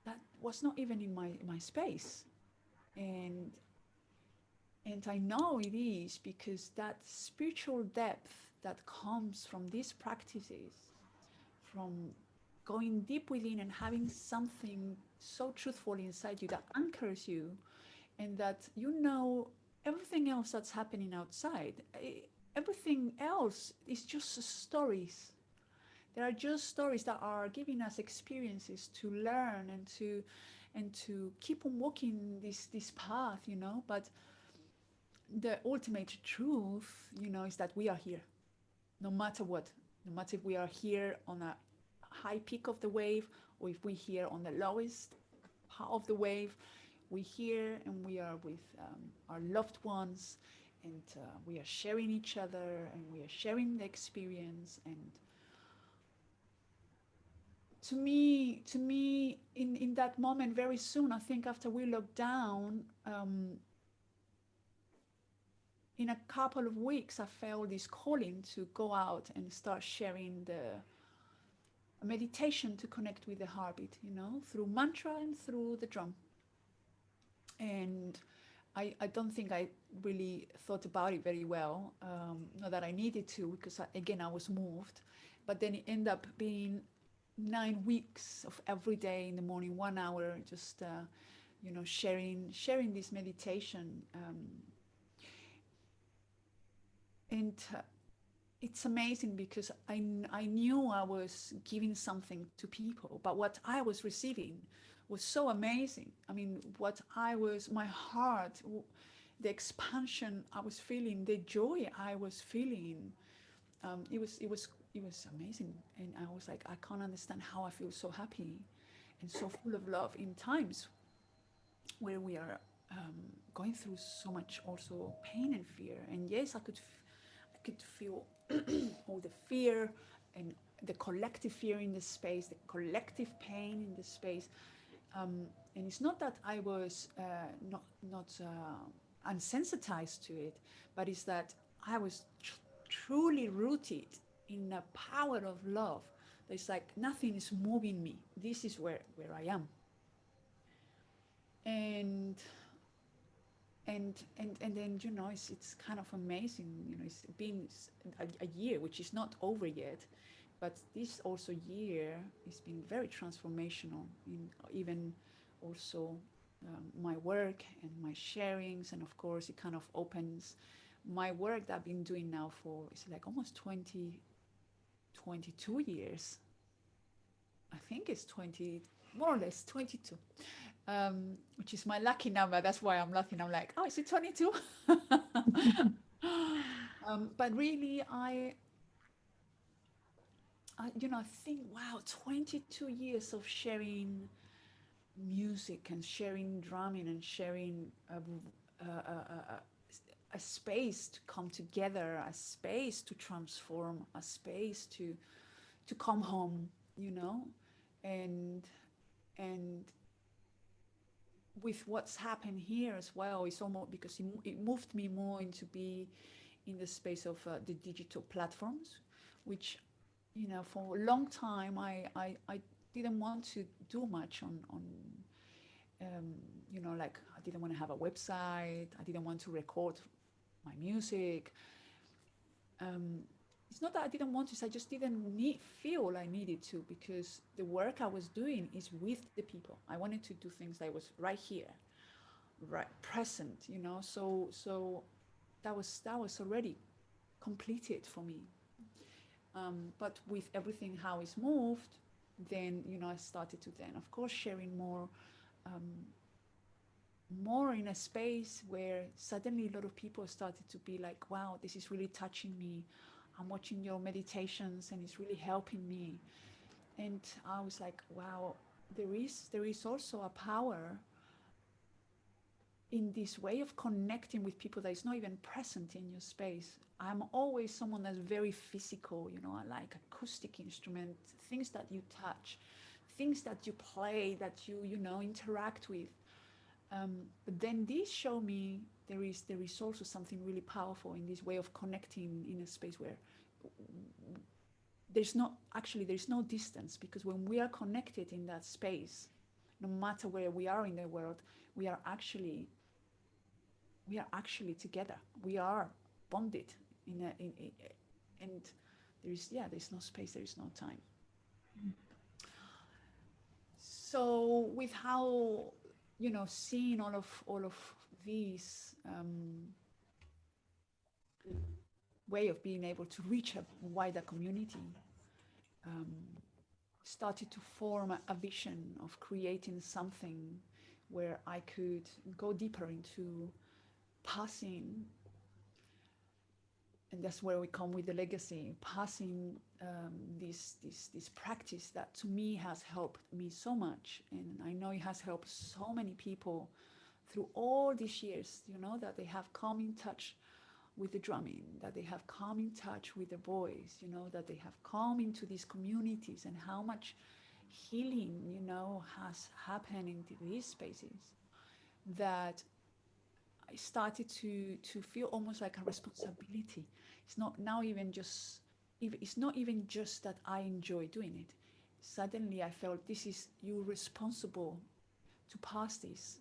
B: that was not even in my space. And I know it is because that spiritual depth that comes from these practices, from going deep within and having something so truthful inside you that anchors you, and that you know everything else that's happening outside, everything else is just stories. There are just stories that are giving us experiences to learn and to keep on walking this path, you know. But the ultimate truth, you know, is that we are here, no matter what. No matter if we are here on a high peak of the wave, or if we're here on the lowest part of the wave, we're here and we are with our loved ones, and we are sharing each other and we are sharing the experience. And to me, in that moment, very soon, I think after we locked down, in a couple of weeks, I felt this calling to go out and start sharing the meditation to connect with the heartbeat, you know, through mantra and through the drum. And I don't think I really thought about it very well, not that I needed to, because again, I was moved. But then it ended up being 9 weeks of every day in the morning, 1 hour, just you know, sharing this meditation, and it's amazing because I knew I was giving something to people, but what I was receiving was so amazing. I mean, what I was, my heart, the expansion I was feeling, the joy I was feeling, it was amazing. And I was like, I can't understand how I feel so happy and so full of love in times where we are going through so much also pain and fear. And yes, I could feel all the fear and the collective fear in the space, the collective pain in the space. And it's not that I was not unsensitized to it, but it's that I was truly rooted in a power of love. It's like nothing is moving me. This is where I am. And and then, you know, it's kind of amazing, you know. It's been a year, which is not over yet, but this also year has been very transformational in even also my work and my sharings. And of course, it kind of opens my work that I've been doing now for, it's like almost 22 years. I think it's 20, more or less 22, which is my lucky number. That's why I'm laughing. I'm like, oh, is it 22? But really, I think, wow, 22 years of sharing music and sharing drumming and sharing a space to come together, a space to transform, a space to come home, you know, and and with what's happened here as well, it's almost because it moved me more into be in the space of the digital platforms, which, for a long time I didn't want to do much on um, like I didn't want to have a website. I didn't want to record my music. Um, it's not that I didn't want to, I just didn't feel I needed to, because the work I was doing is with the people. I wanted to do things that was right here, right present, so that was already completed for me. But with everything how it's moved, then I started to then of course sharing um, more in a space where suddenly a lot of people started to be like, wow, this is really touching me. I'm watching your meditations and it's really helping me. And I was like, wow, there is also a power in this way of connecting with people that is not even present in your space. I'm always someone that's very physical, I like acoustic instruments, things that you touch, things that you play, that you interact with. But then this show me there is also something really powerful in this way of connecting in a space where there's no distance, because when we are connected in that space, no matter where we are in the world, we are actually we are actually together. We are bonded and there's no space, there is no time. So with how seeing all of these way of being able to reach a wider community, um, started to form a vision of creating something where I could go deeper into passing, and that's where we come with the legacy, passing this practice that to me has helped me so much, and I know it has helped so many people through all these years, that they have come in touch with the drumming, that they have come in touch with the boys, that they have come into these communities, and how much healing, has happened into these spaces, that I started to feel almost like a responsibility. It's not now even just, it's not even just that I enjoy doing it. Suddenly I felt this is you responsible to pass this,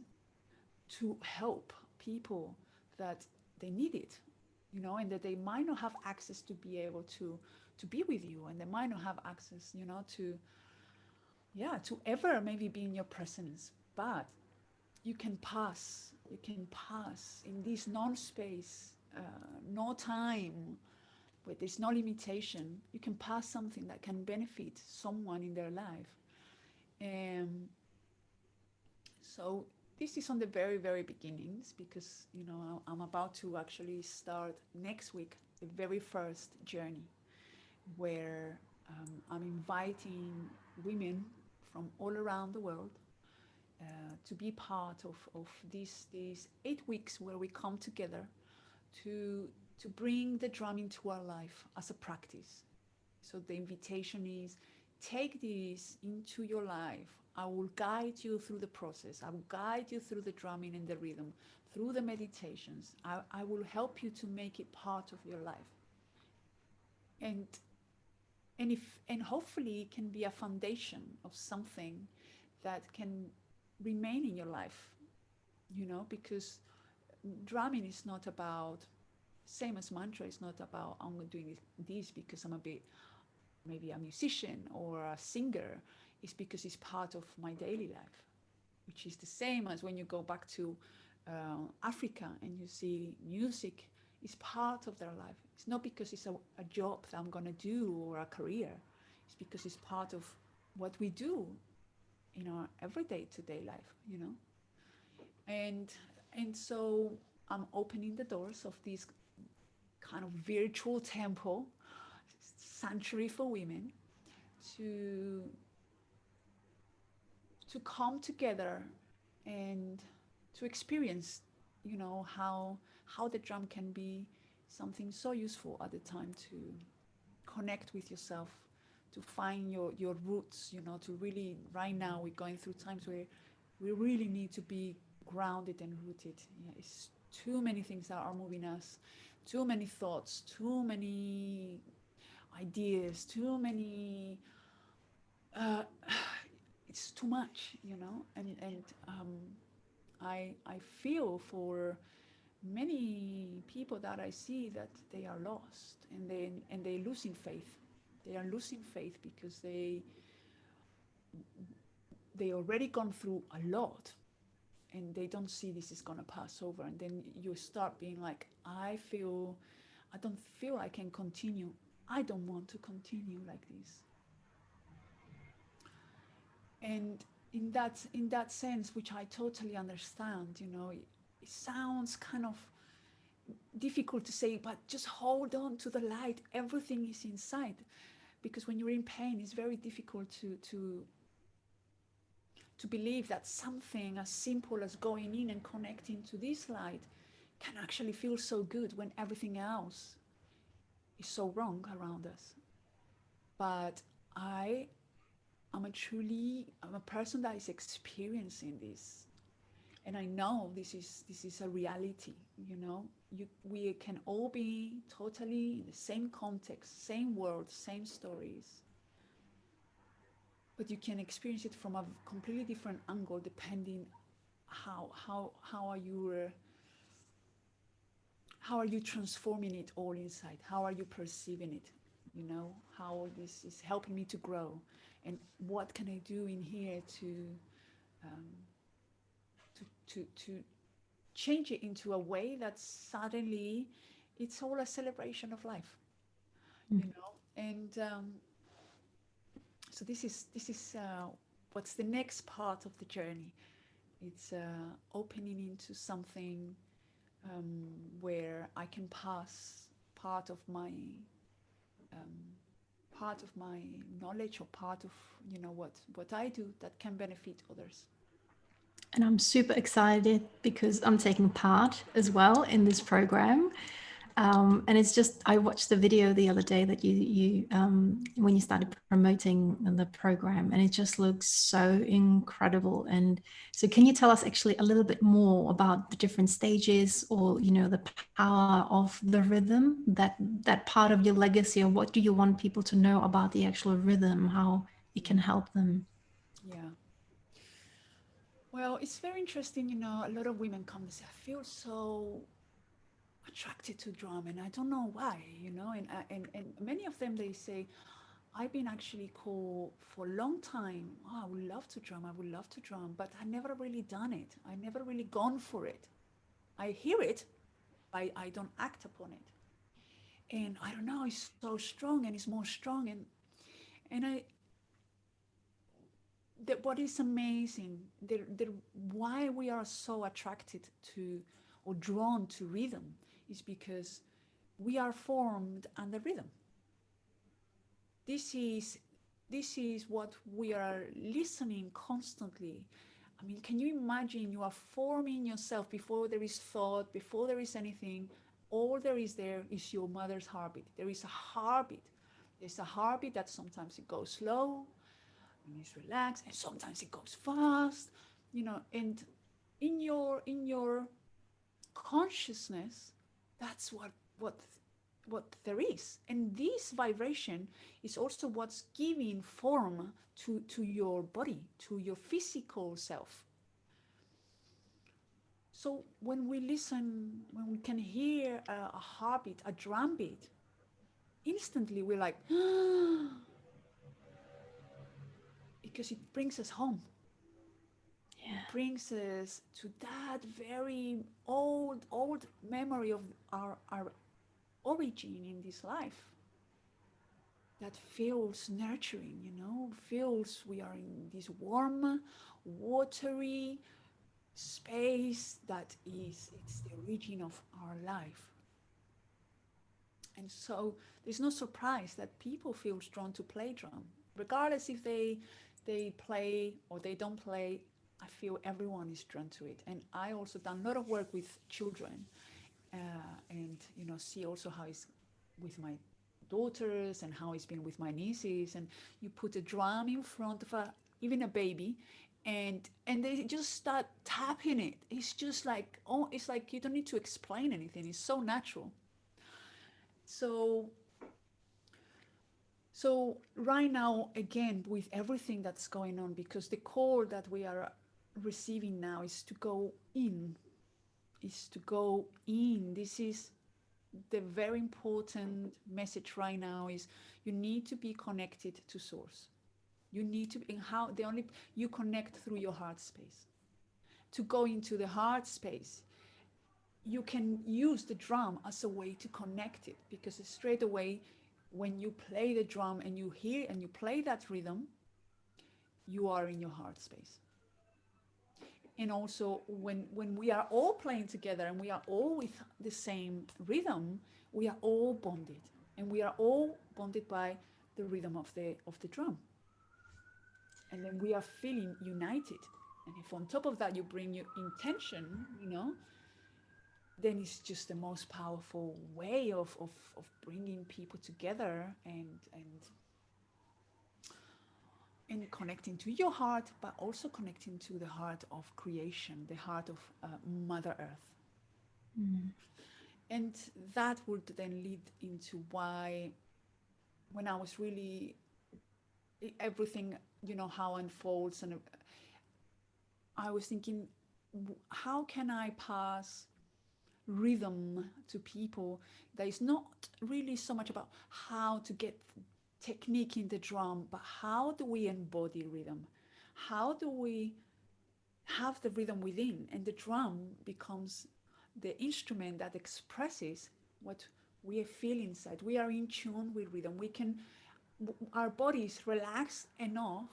B: to help people that they need it, and that they might not have access to be able to be with you, and they might not have access, to to ever maybe be in your presence, but you can pass in this non-space, no time, where there's no limitation. You can pass something that can benefit someone in their life. And so this is on the very, very beginnings, because I'm about to actually start next week the very first journey, where I'm inviting women from all around the world to be part of these 8 weeks where we come together to bring the drum into our life as a practice. So the invitation is, take this into your life. I will guide you through the process. I will guide you through the drumming and the rhythm, through the meditations. I will help you to make it part of your life. And and hopefully it can be a foundation of something that can remain in your life, because drumming is not about, same as mantra, it's not about I'm doing this because I'm a bit maybe a musician or a singer. It's because it's part of my daily life, which is the same as when you go back to Africa and you see music is part of their life. It's not because it's a job that I'm going to do or a career. It's because it's part of what we do in our everyday today life, and so I'm opening the doors of this kind of virtual temple, sanctuary for women, to come together and to experience, how the drum can be something so useful at the time to connect with yourself, to find your roots, to really, right now we're going through times where we really need to be grounded and rooted. Yeah, it's too many things that are moving us, too many thoughts, too many ideas, too many uh, it's too much, and I feel for many people that I see that they are lost, and they losing faith. They are losing faith because they already gone through a lot, and they don't see this is gonna pass over. And then you start being like, I don't feel I can continue. I don't want to continue like this. And in that sense, which I totally understand, it sounds kind of difficult to say, but just hold on to the light. Everything is inside, because when you're in pain, it's very difficult to believe that something as simple as going in and connecting to this light can actually feel so good when everything else is so wrong around us. But I I'm a person that is experiencing this, and I know this is a reality. We can all be totally in the same context, same world, same stories, but you can experience it from a completely different angle depending how are you transforming it all inside. How are you perceiving it? How this is helping me to grow, and what can I do in here um, to change it into a way that suddenly it's all a celebration of life, and so this is what's the next part of the journey. It's opening into something, where I can pass part of my um, part of my knowledge, or part of what I do that can benefit others.
A: And I'm super excited because I'm taking part as well in this program. And it's just, I watched the video the other day that you when you started promoting the program, and it just looks so incredible. And so, can you tell us actually a little bit more about the different stages, or the power of the rhythm, that part of your legacy, or what do you want people to know about the actual rhythm, how it can help them?
B: Yeah. Well, it's very interesting. A lot of women come and say, I feel so attracted to drum, and I don't know why. And many of them, they say, I've been actually called for a long time. Oh, I would love to drum. I would love to drum, but I never really done it. I never really gone for it. I hear it, but I don't act upon it. And I don't know, it's so strong, and it's more strong. And that what is amazing, why we are so attracted to, or drawn to rhythm, is because we are formed under rhythm. This is this is what we are listening constantly. I mean, can you imagine you are forming yourself before there is thought, before there is anything? All there is your mother's heartbeat. There is a heartbeat. There's a heartbeat that sometimes it goes slow and it's relaxed, and sometimes it goes fast. And in your consciousness, that's what there is. And this vibration is also what's giving form to your body, to your physical self. So when we listen, when we can hear a heartbeat, a drum beat, instantly we're like, because it brings us home.
A: Yeah.
B: It brings us to that very old memory of our origin in this life, that feels nurturing, feels we are in this warm, watery space that it's the origin of our life. And so there's no surprise that people feel drawn to play drum. regardless if they play or they don't play. I feel everyone is drawn to it. And I also done a lot of work with children, and see also how it's with my daughters and how it's been with my nieces. And you put a drum in front of even a baby, and they just start tapping it. It's just like, oh, it's like you don't need to explain anything. It's so natural. So so right now, again, with everything that's going on, because the call that we are receiving now is to go in, is to go in. This is the very important message right now, is you need to be connected to source. You need to, and how the only, you connect through your heart space. To go into the heart space, you can use the drum as a way to connect it, because straight away when you play the drum and you hear and you play that rhythm, you are in your heart space. And also when we are all playing together and we are all with the same rhythm, we are all bonded, and we are all bonded by the rhythm of the drum. And then we are feeling united. And if on top of that you bring your intention, then it's just the most powerful way of bringing people together, and connecting to your heart, but also connecting to the heart of creation, the heart of Mother Earth.
A: Mm.
B: And that would then lead into why, when I was really, everything, how unfolds, and I was thinking, how can I pass rhythm to people that is not really so much about how to get technique in the drum, but how do we embody rhythm? How do we have the rhythm within? And the drum becomes the instrument that expresses what we feel inside. We are in tune with rhythm. We can, our bodies relax enough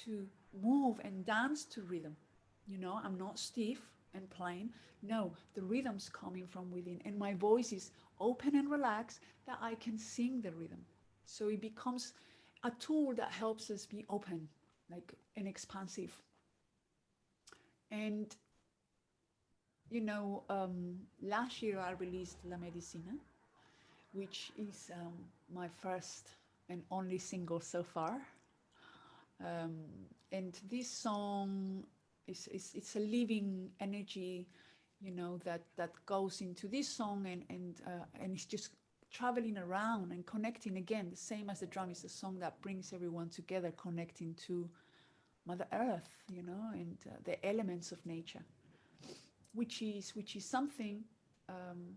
B: to move and dance to rhythm. I'm not stiff and plain. No, the rhythm's coming from within, and my voice is open and relaxed, that I can sing the rhythm. So it becomes a tool that helps us be open, like, and expansive. And last year I released La Medicina, which is my first and only single so far. Um, and this song is it's a living energy, that goes into this song, and it's just traveling around and connecting again. The same as the drum, is a song that brings everyone together, connecting to Mother Earth, and the elements of nature, which is something. Um,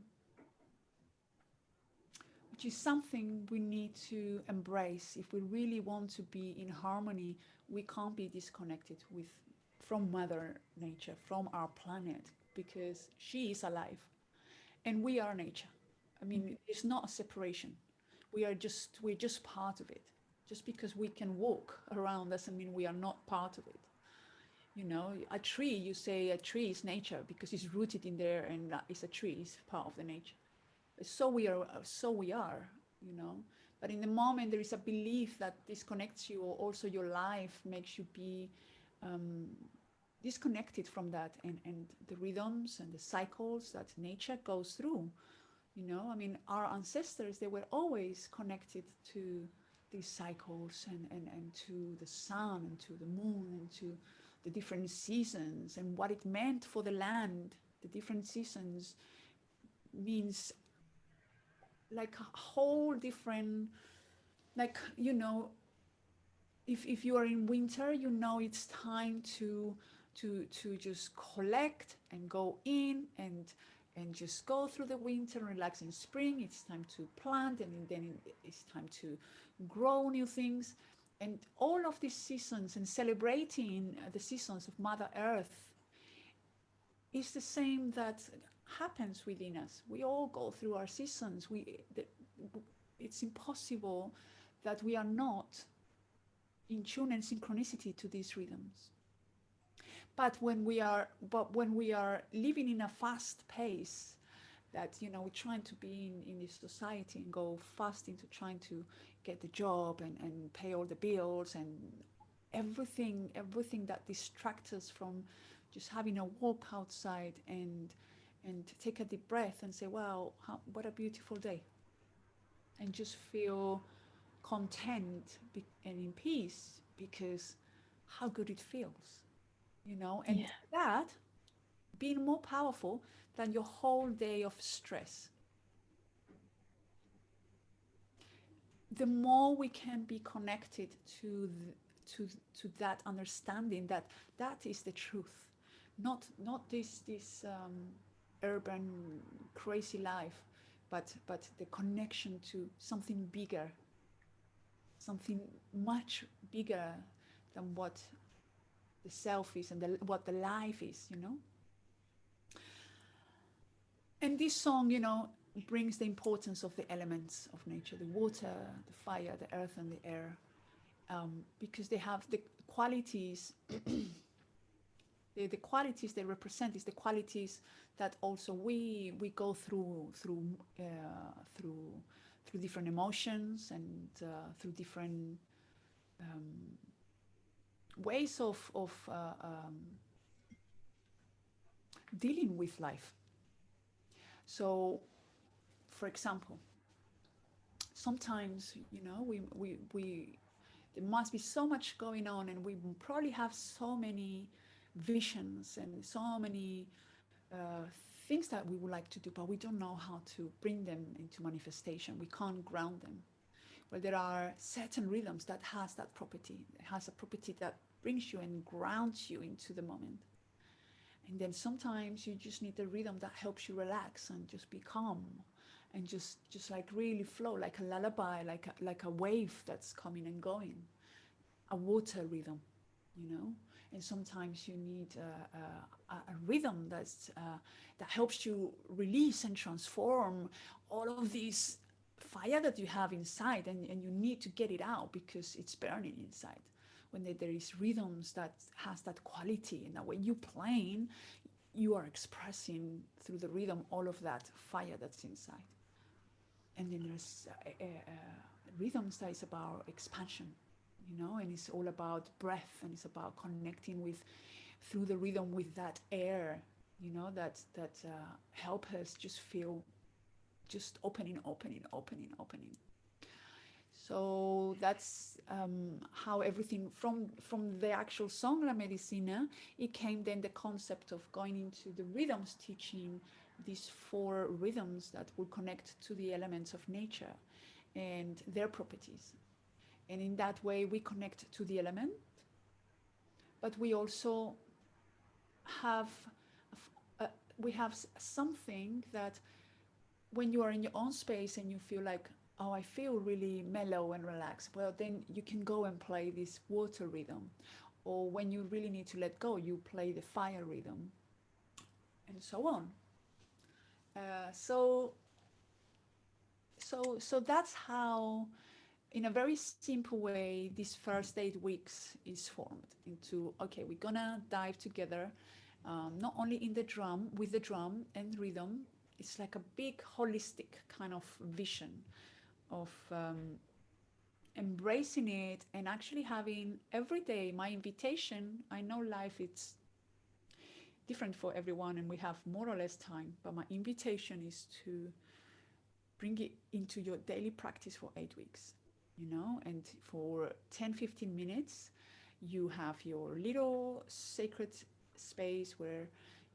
B: which is something we need to embrace. If we really want to be in harmony, we can't be disconnected from Mother Nature, from our planet, because she is alive and we are nature. I mean, it's not a separation. We're just part of it. Just because we can walk around doesn't mean we are not part of it. A tree, you say a tree is nature because it's rooted in there, and it's a tree, it's part of the nature. So we are, you know but in the moment there is a belief that disconnects you, or also your life makes you be um, disconnected from that, and the rhythms and the cycles that nature goes through. I mean, our ancestors, they were always connected to these cycles, and to the sun and to the moon and to the different seasons and what it meant for the land. The different seasons means like a whole different, like, if you are in winter, it's time to just collect and go in, and just go through the winter and relax. In spring it's time to plant, and then it's time to grow new things. And all of these seasons, and celebrating the seasons of Mother Earth, is the same that happens within us. We all go through our seasons. It's impossible that we are not in tune and synchronicity to these rhythms. But when we are living in a fast pace, that we're trying to be in this society and go fast into trying to get the job and pay all the bills and everything that distracts us from just having a walk outside and take a deep breath and say, wow, what a beautiful day, and just feel content and in peace because how good it feels, and
A: Yeah.
B: that being more powerful than your whole day of stress. The more we can be connected to to that understanding that that is the truth, not this urban crazy life, but the connection to something bigger, something much bigger than what the self is and what the life is, And this song, brings the importance of the elements of nature, the water, the fire, the earth, and the air, because they have the qualities, the qualities they represent is the qualities that also we go through through different emotions and through different um, ways of dealing with life. So, for example, sometimes we there must be so much going on and we probably have so many visions and so many things that we would like to do, but we don't know how to bring them into manifestation. We can't ground them. Well, there are certain rhythms that has that property. It has a property that brings you and grounds you into the moment. And then sometimes you just need a rhythm that helps you relax and just be calm and just like really flow like a lullaby, like a wave that's coming and going, a water rhythm, you know. And sometimes you need a rhythm that helps you release and transform all of this fire that you have inside, and you need to get it out because it's burning inside. When there is rhythms that has that quality, and that when you playing, you are expressing through the rhythm all of that fire that's inside. And then there's rhythms that is about expansion, and it's all about breath, and it's about connecting with through the rhythm with that air, that help us just feel just opening. So that's how everything from the actual song La Medicina, it came then the concept of going into the rhythms, teaching these four rhythms that will connect to the elements of nature and their properties. And in that way, we connect to the element, but we also have uh, we have something that when you are in your own space and you feel like, oh, I feel really mellow and relaxed, well, then you can go and play this water rhythm. Or when you really need to let go, you play the fire rhythm, and so on. So that's how, in a very simple way, these first 8 weeks is formed into, okay, we're gonna dive together, not only in the drum, with the drum and rhythm. It's like a big holistic kind of vision of embracing it and actually having every day my invitation. I know life is different for everyone and we have more or less time, but my invitation is to bring it into your daily practice for 8 weeks, and for 10-15 minutes, you have your little sacred space where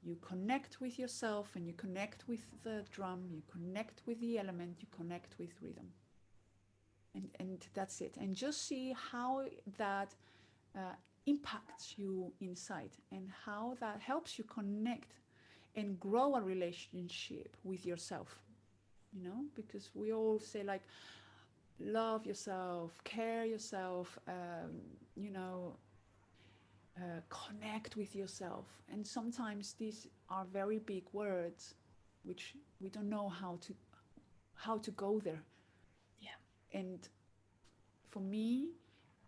B: you connect with yourself and you connect with the drum, you connect with the element, you connect with rhythm. And that's it. And just see how that uh, impacts you inside and how that helps you connect and grow a relationship with yourself, because we all say like, love yourself, care yourself, connect with yourself. And sometimes these are very big words, which we don't know how to go there.
A: Yeah.
B: And for me,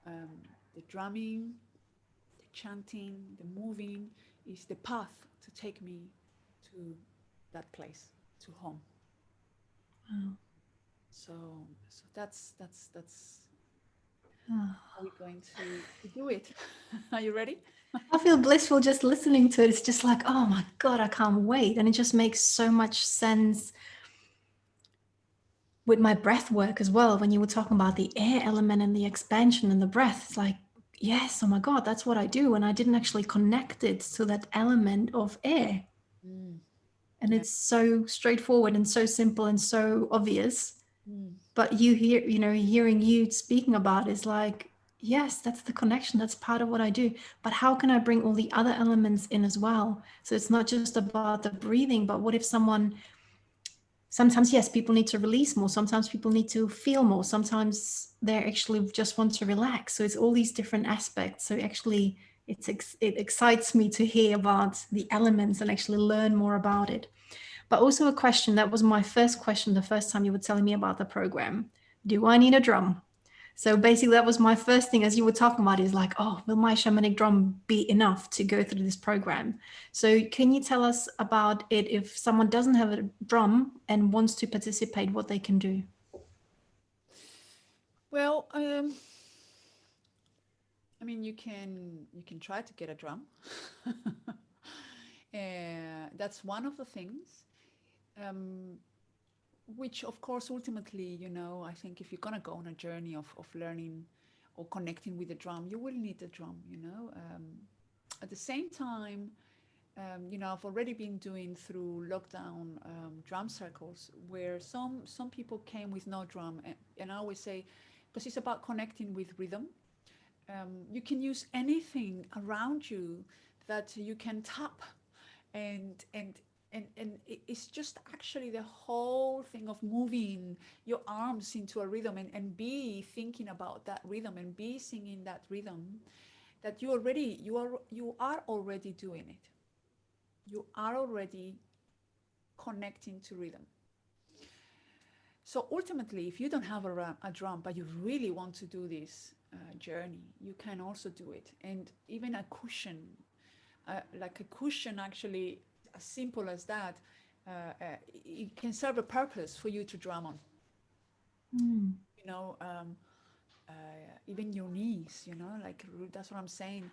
B: the drumming, the chanting, the moving is the path to take me to that place. to home.
A: Wow.
B: So so that's
A: Ah.
B: how we're going to do it. Are you ready?
A: I feel blissful just listening to it. It's just like, oh my God, I can't wait. And it just makes so much sense with my breath work as well. When you were talking about the air element and the expansion and the breath, it's like, yes, oh my God, that's what I do. And I didn't actually connect it to that element of air.
B: Mm,
A: And
B: yeah.
A: it's so straightforward and so simple and so obvious.
B: Mm,
A: But hearing you speaking about it is like, yes, that's the connection. That's part of what I do. But how can I bring all the other elements in as well? So it's not just about the breathing, but what if sometimes, yes, people need to release more. Sometimes people need to feel more. Sometimes they actually just want to relax. So it's all these different aspects. So actually, it excites me to hear about the elements and actually learn more about it. But also a question that was my first question the first time you were telling me about the program. Do I need a drum? So basically, that was my first thing as you were talking about is like, oh, will my shamanic drum be enough to go through this program? So can you tell us about it if someone doesn't have a drum and wants to participate, what they can do?
B: well, I mean, you can try to get a drum. That's one of the things. Um, which, of course, ultimately, I think if you're gonna go on a journey of learning or connecting with the drum, you will need the drum. At the same time, I've already been doing through lockdown drum circles where some people came with no drum, and I always say, because it's about connecting with rhythm. You can use anything around you that you can tap, and it's just actually the whole thing of moving your arms into a rhythm, and be thinking about that rhythm and be singing that rhythm, that you are already doing it. You are already connecting to rhythm. So ultimately, if you don't have a drum, but you really want to do this journey, you can also do it. And even a cushion, like a cushion, actually, as simple as that, it can serve a purpose for you to drum on.
A: Mm,
B: You know, uh, even your knees. Like that's what I'm saying.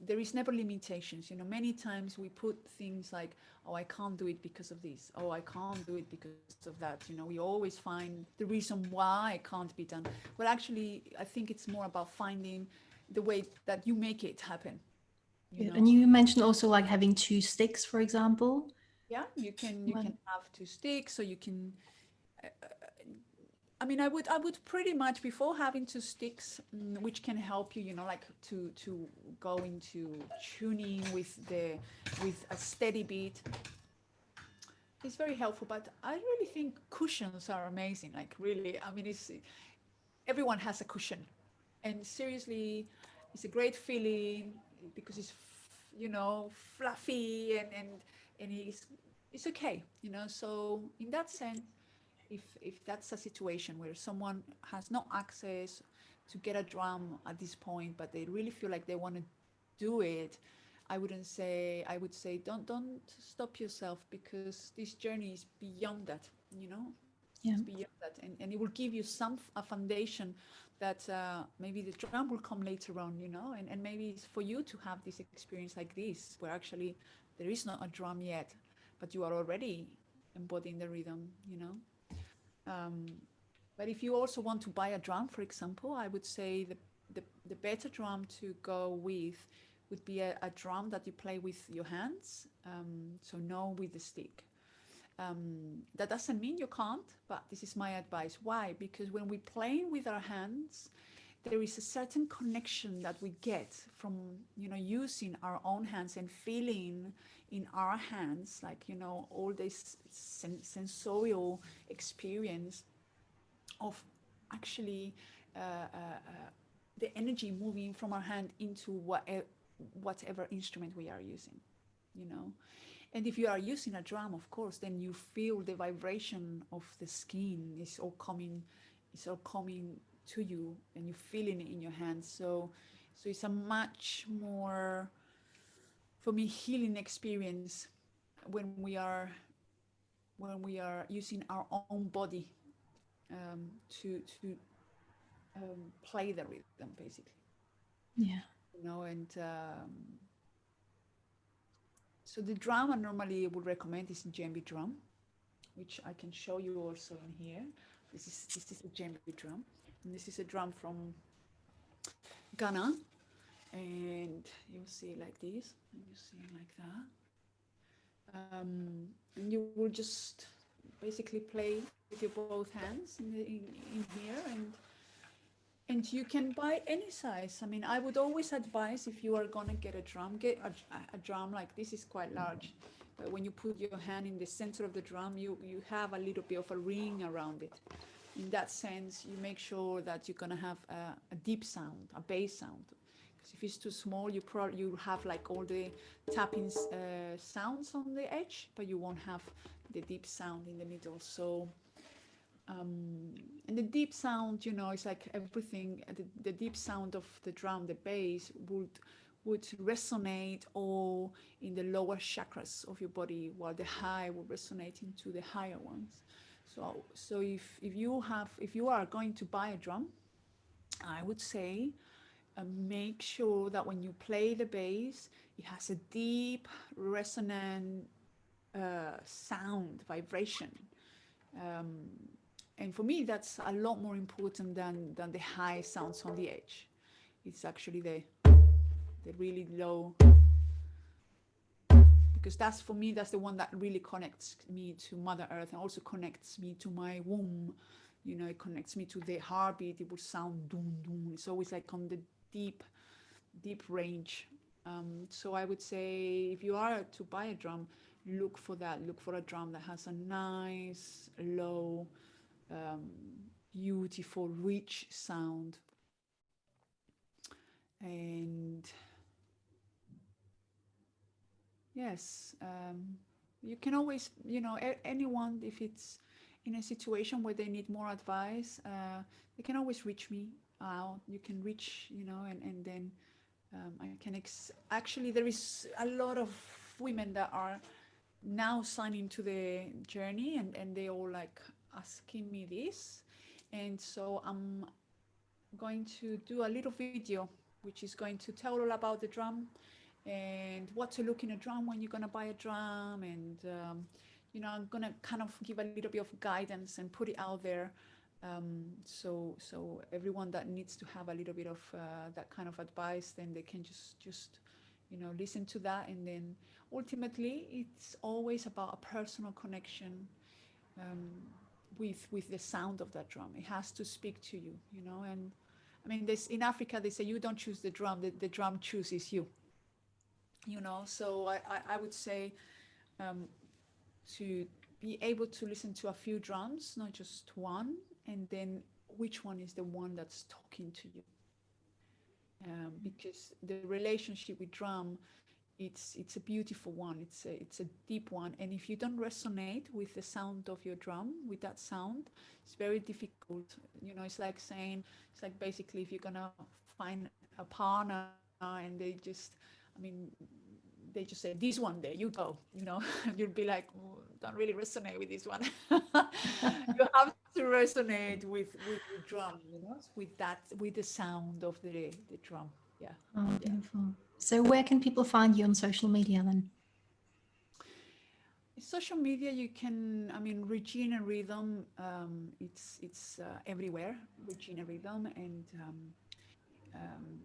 B: There is never limitations. Many times we put things like, oh, I can't do it because of this. Oh, I can't do it because of that. We always find the reason why it can't be done. Well, actually, I think it's more about finding the way that you make it happen. you
A: good.
B: know
A: And you mentioned also like having two sticks, for example.
B: yeah, you can
A: Like,
B: have two sticks, so you can. I mean, I would pretty much, before having two sticks, which can help you, like to go into tuning with a steady beat. It's very helpful. But I really think cushions are amazing. Like really, I mean, it's everyone has a cushion, and seriously, it's a great feeling because it's fluffy, and it's okay. So in that sense, if that's a situation where someone has no access to get a drum at this point, but they really feel like they want to do it, I would say, don't stop yourself, because this journey is beyond that. It's
A: yeah,
B: beyond that, and it will give you a foundation that maybe the drum will come later on. And maybe it's for you to have this experience like this, where actually there is not a drum yet, but you are already embodying the rhythm. um, but if you also want to buy a drum, for example, I would say the better drum to go with would be a drum that you play with your hands, so no with the stick. That doesn't mean you can't, but this is my advice. Why? Because when we play with our hands, there is a certain connection that we get from using our own hands and feeling in our hands, like all this sensorial experience of actually uh, uh, uh, the energy moving from our hand into whatever instrument we are using. you know and if you are using a drum, of course, then you feel the vibration of the skin is all coming to you, and you feeling it in your hands. So it's a much more, for me, healing experience when we are when we are using our own body to play the rhythm, basically.
A: Yeah.
B: And so the drum I normally would recommend is a djembe drum, which I can show you also in here. This is a djembe drum, and this is a drum from Ghana, and you'll see it like this, and you see it like that, and you will just basically play with your both hands in here, and you can buy any size. I mean, I would always advise, if you are gonna get a drum, get a drum like this. Is quite large, but when you put your hand in the center of the drum, you have a little bit of a ring around it. In that sense, you make sure that you're gonna have a deep sound, a bass sound. Because if it's too small, you have like all the tapping sounds on the edge, but you won't have the deep sound in the middle. So and the deep sound, it's like everything. The deep sound of the drum, the bass, would resonate all in the lower chakras of your body, while the high will resonate into the higher ones. So if you are going to buy a drum, I would say make sure that when you play the bass, it has a deep resonant sound vibration. Um, and for me, that's a lot more important than the high sounds on the edge. It's actually the really low, because that's, for me, that's the one that really connects me to Mother Earth, and also connects me to my womb. It connects me to the heartbeat. It will sound doom doom. It's always like on the deep deep range. So I would say, if you are to buy a drum, look for that. Look for a drum that has a nice, low, um, beautiful, rich sound. And yes, you can always, anyone, if it's in a situation where they need more advice, they can always reach me out. You can reach, and then I can actually, there is a lot of women that are now signing to the journey, and they all like asking me this. And so I'm going to do a little video which is going to tell all about the drum and what to look in a drum when you're going to buy a drum. And I'm going to kind of give a little bit of guidance and put it out there, so everyone that needs to have a little bit of that kind of advice, then they can just listen to that. And then ultimately, it's always about a personal connection, um, with the sound of that drum. It has to speak to you, and I mean, this in Africa, they say you don't choose the drum, the drum chooses you. So I would say, um, to be able to listen to a few drums, not just one, and then which one is the one that's talking to you. Because the relationship with drum, it's a beautiful one. It's a deep one, and if you don't resonate with the sound of your drum, with that sound, it's very difficult. It's like basically, if you're gonna find a partner and I mean, they just say, this one, there you go, you'll be like, oh, don't really resonate with this one. You have to resonate with the drum, with the sound of the drum. Yeah.
A: Oh,
B: Yeah.
A: beautiful. So, where can people find you on social media then?
B: Social media, you can, I mean, Regina Rhythm, it's everywhere, Regina Rhythm. And um,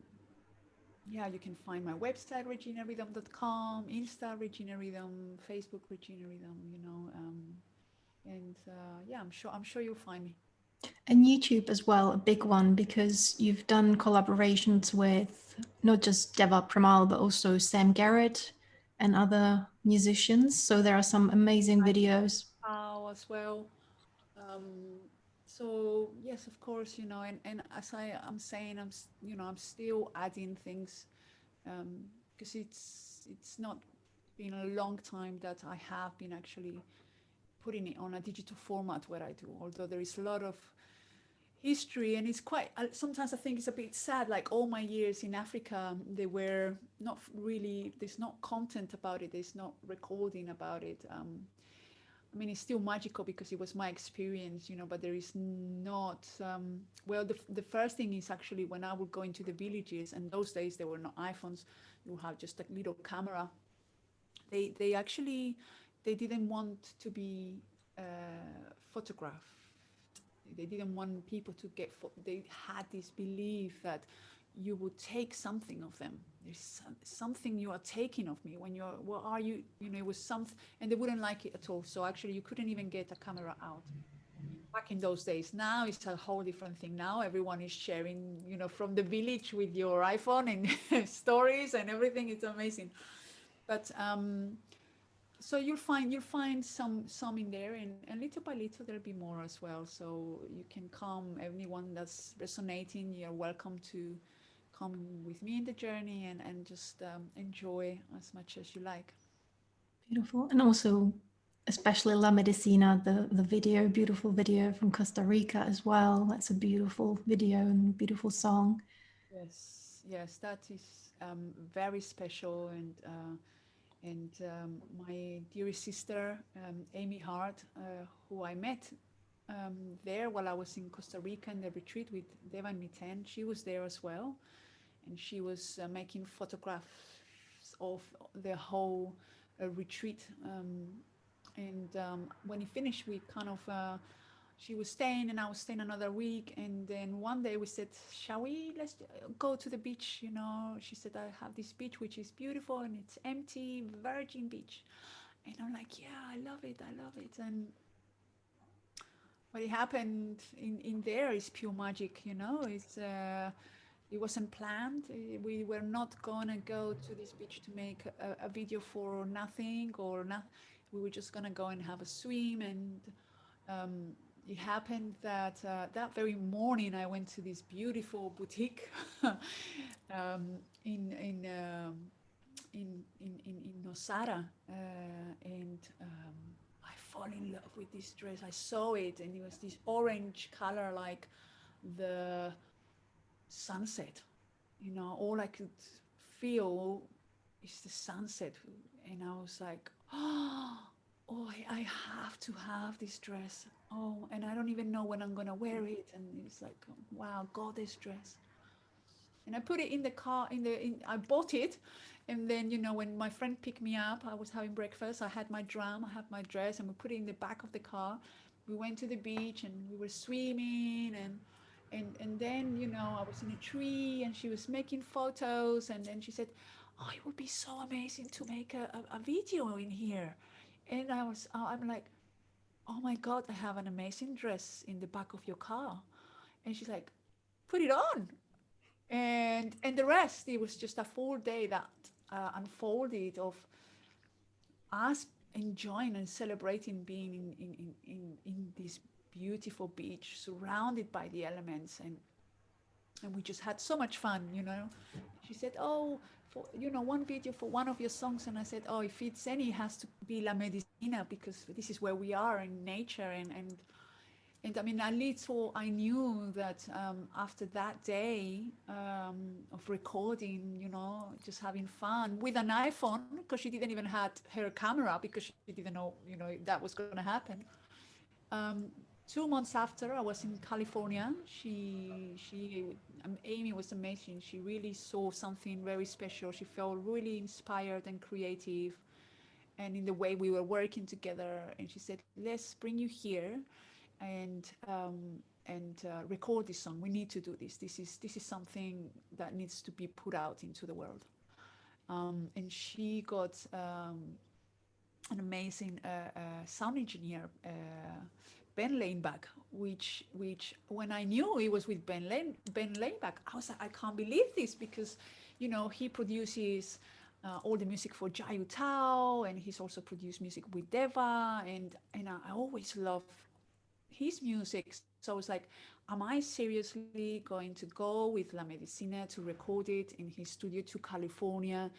B: yeah, you can find my website, reginarhythm.com, Insta Regina Rhythm, Facebook Regina Rhythm, and yeah, I'm sure you'll find me.
A: And YouTube as well, a big one, because you've done collaborations with not just Deva Premal, but also Sam Garrett and other musicians. So there are some amazing videos.
B: How as well. Um, so yes, of course, and as I'm saying, I'm still adding things, because it's not been a long time that I have been actually putting it on a digital format where I do, although there is a lot of history. And it's quite, sometimes I think it's a bit sad, like all my years in Africa, they were not really, there's not content about it, there's not recording about it. I mean, it's still magical because it was my experience, but there is not. Well, the first thing is actually when I would go into the villages, and those days there were no iPhones, you have just a little camera. They actually they didn't want to be photographed. They didn't want people to get. They had this belief that you would take something of them. There's something you are taking of me when you're. What are you? It was something, and they wouldn't like it at all. So actually, you couldn't even get a camera out back in those days. Now it's a whole different thing. Now everyone is sharing, from the village with your iPhone and stories and everything. It's amazing. But so you'll find some in there, and little by little there'll be more as well. So you can come, anyone that's resonating, you're welcome to come with me in the journey and just enjoy as much as you like.
A: Beautiful. And also, especially La Medicina, the video, beautiful video from Costa Rica as well. That's a beautiful video and beautiful song.
B: Yes, that is very special, and my dearest sister, Amy Hart, who I met there while I was in Costa Rica in the retreat with Deva and Miten. She was there as well, and she was making photographs of the whole retreat. And when he finished, we kind of she was staying and I was staying another week. And then one day we said, shall we, let's go to the beach, She said, I have this beach which is beautiful and it's empty, virgin beach. And I'm like, yeah, I love it, I love it. And what happened in there is pure magic, it wasn't planned. We were not gonna go to this beach to make a video for nothing or not. We were just gonna go and have a swim, and um, it happened that that very morning I went to this beautiful boutique in in Nosara, and I fall in love with this dress. I saw it, and it was this orange color, like the sunset. All I could feel is the sunset, and I was like, oh, I have to have this dress. Oh, and I don't even know when I'm gonna wear it. And it's like, wow, goddess dress. And I put it in the car. I bought it, and then when my friend picked me up, I was having breakfast. I had my drum, I had my dress, and we put it in the back of the car. We went to the beach and we were swimming, and then I was in a tree and she was making photos, and then she said, oh, it would be so amazing to make a video in here. And I'm like, oh my god, I have an amazing dress in the back of your car. And she's like, put it on. And the rest, it was just a full day that unfolded of us enjoying and celebrating being in this beautiful beach surrounded by the elements, and we just had so much fun. She said, oh, for one video for one of your songs. And I said, oh, if it's any, it has to be La Medicina, because this is where we are in nature. And I mean, at least I knew that after that day of recording, just having fun with an iPhone, because she didn't even had her camera because she didn't know, that was going to happen. Um, 2 months after, I was in California. Amy was amazing. She really saw something very special. She felt really inspired and creative, and in the way we were working together. And she said, "Let's bring you here and record this song. We need to do this. This is something that needs to be put out into the world." And she got an amazing sound engineer, Ben Laneback, which when I knew he was with Ben Laneback, I was like, I can't believe this, because he produces all the music for Jayu Tao, and he's also produced music with Deva, and I always love his music. So I was like, am I seriously going to go with La Medicina to record it in his studio to California?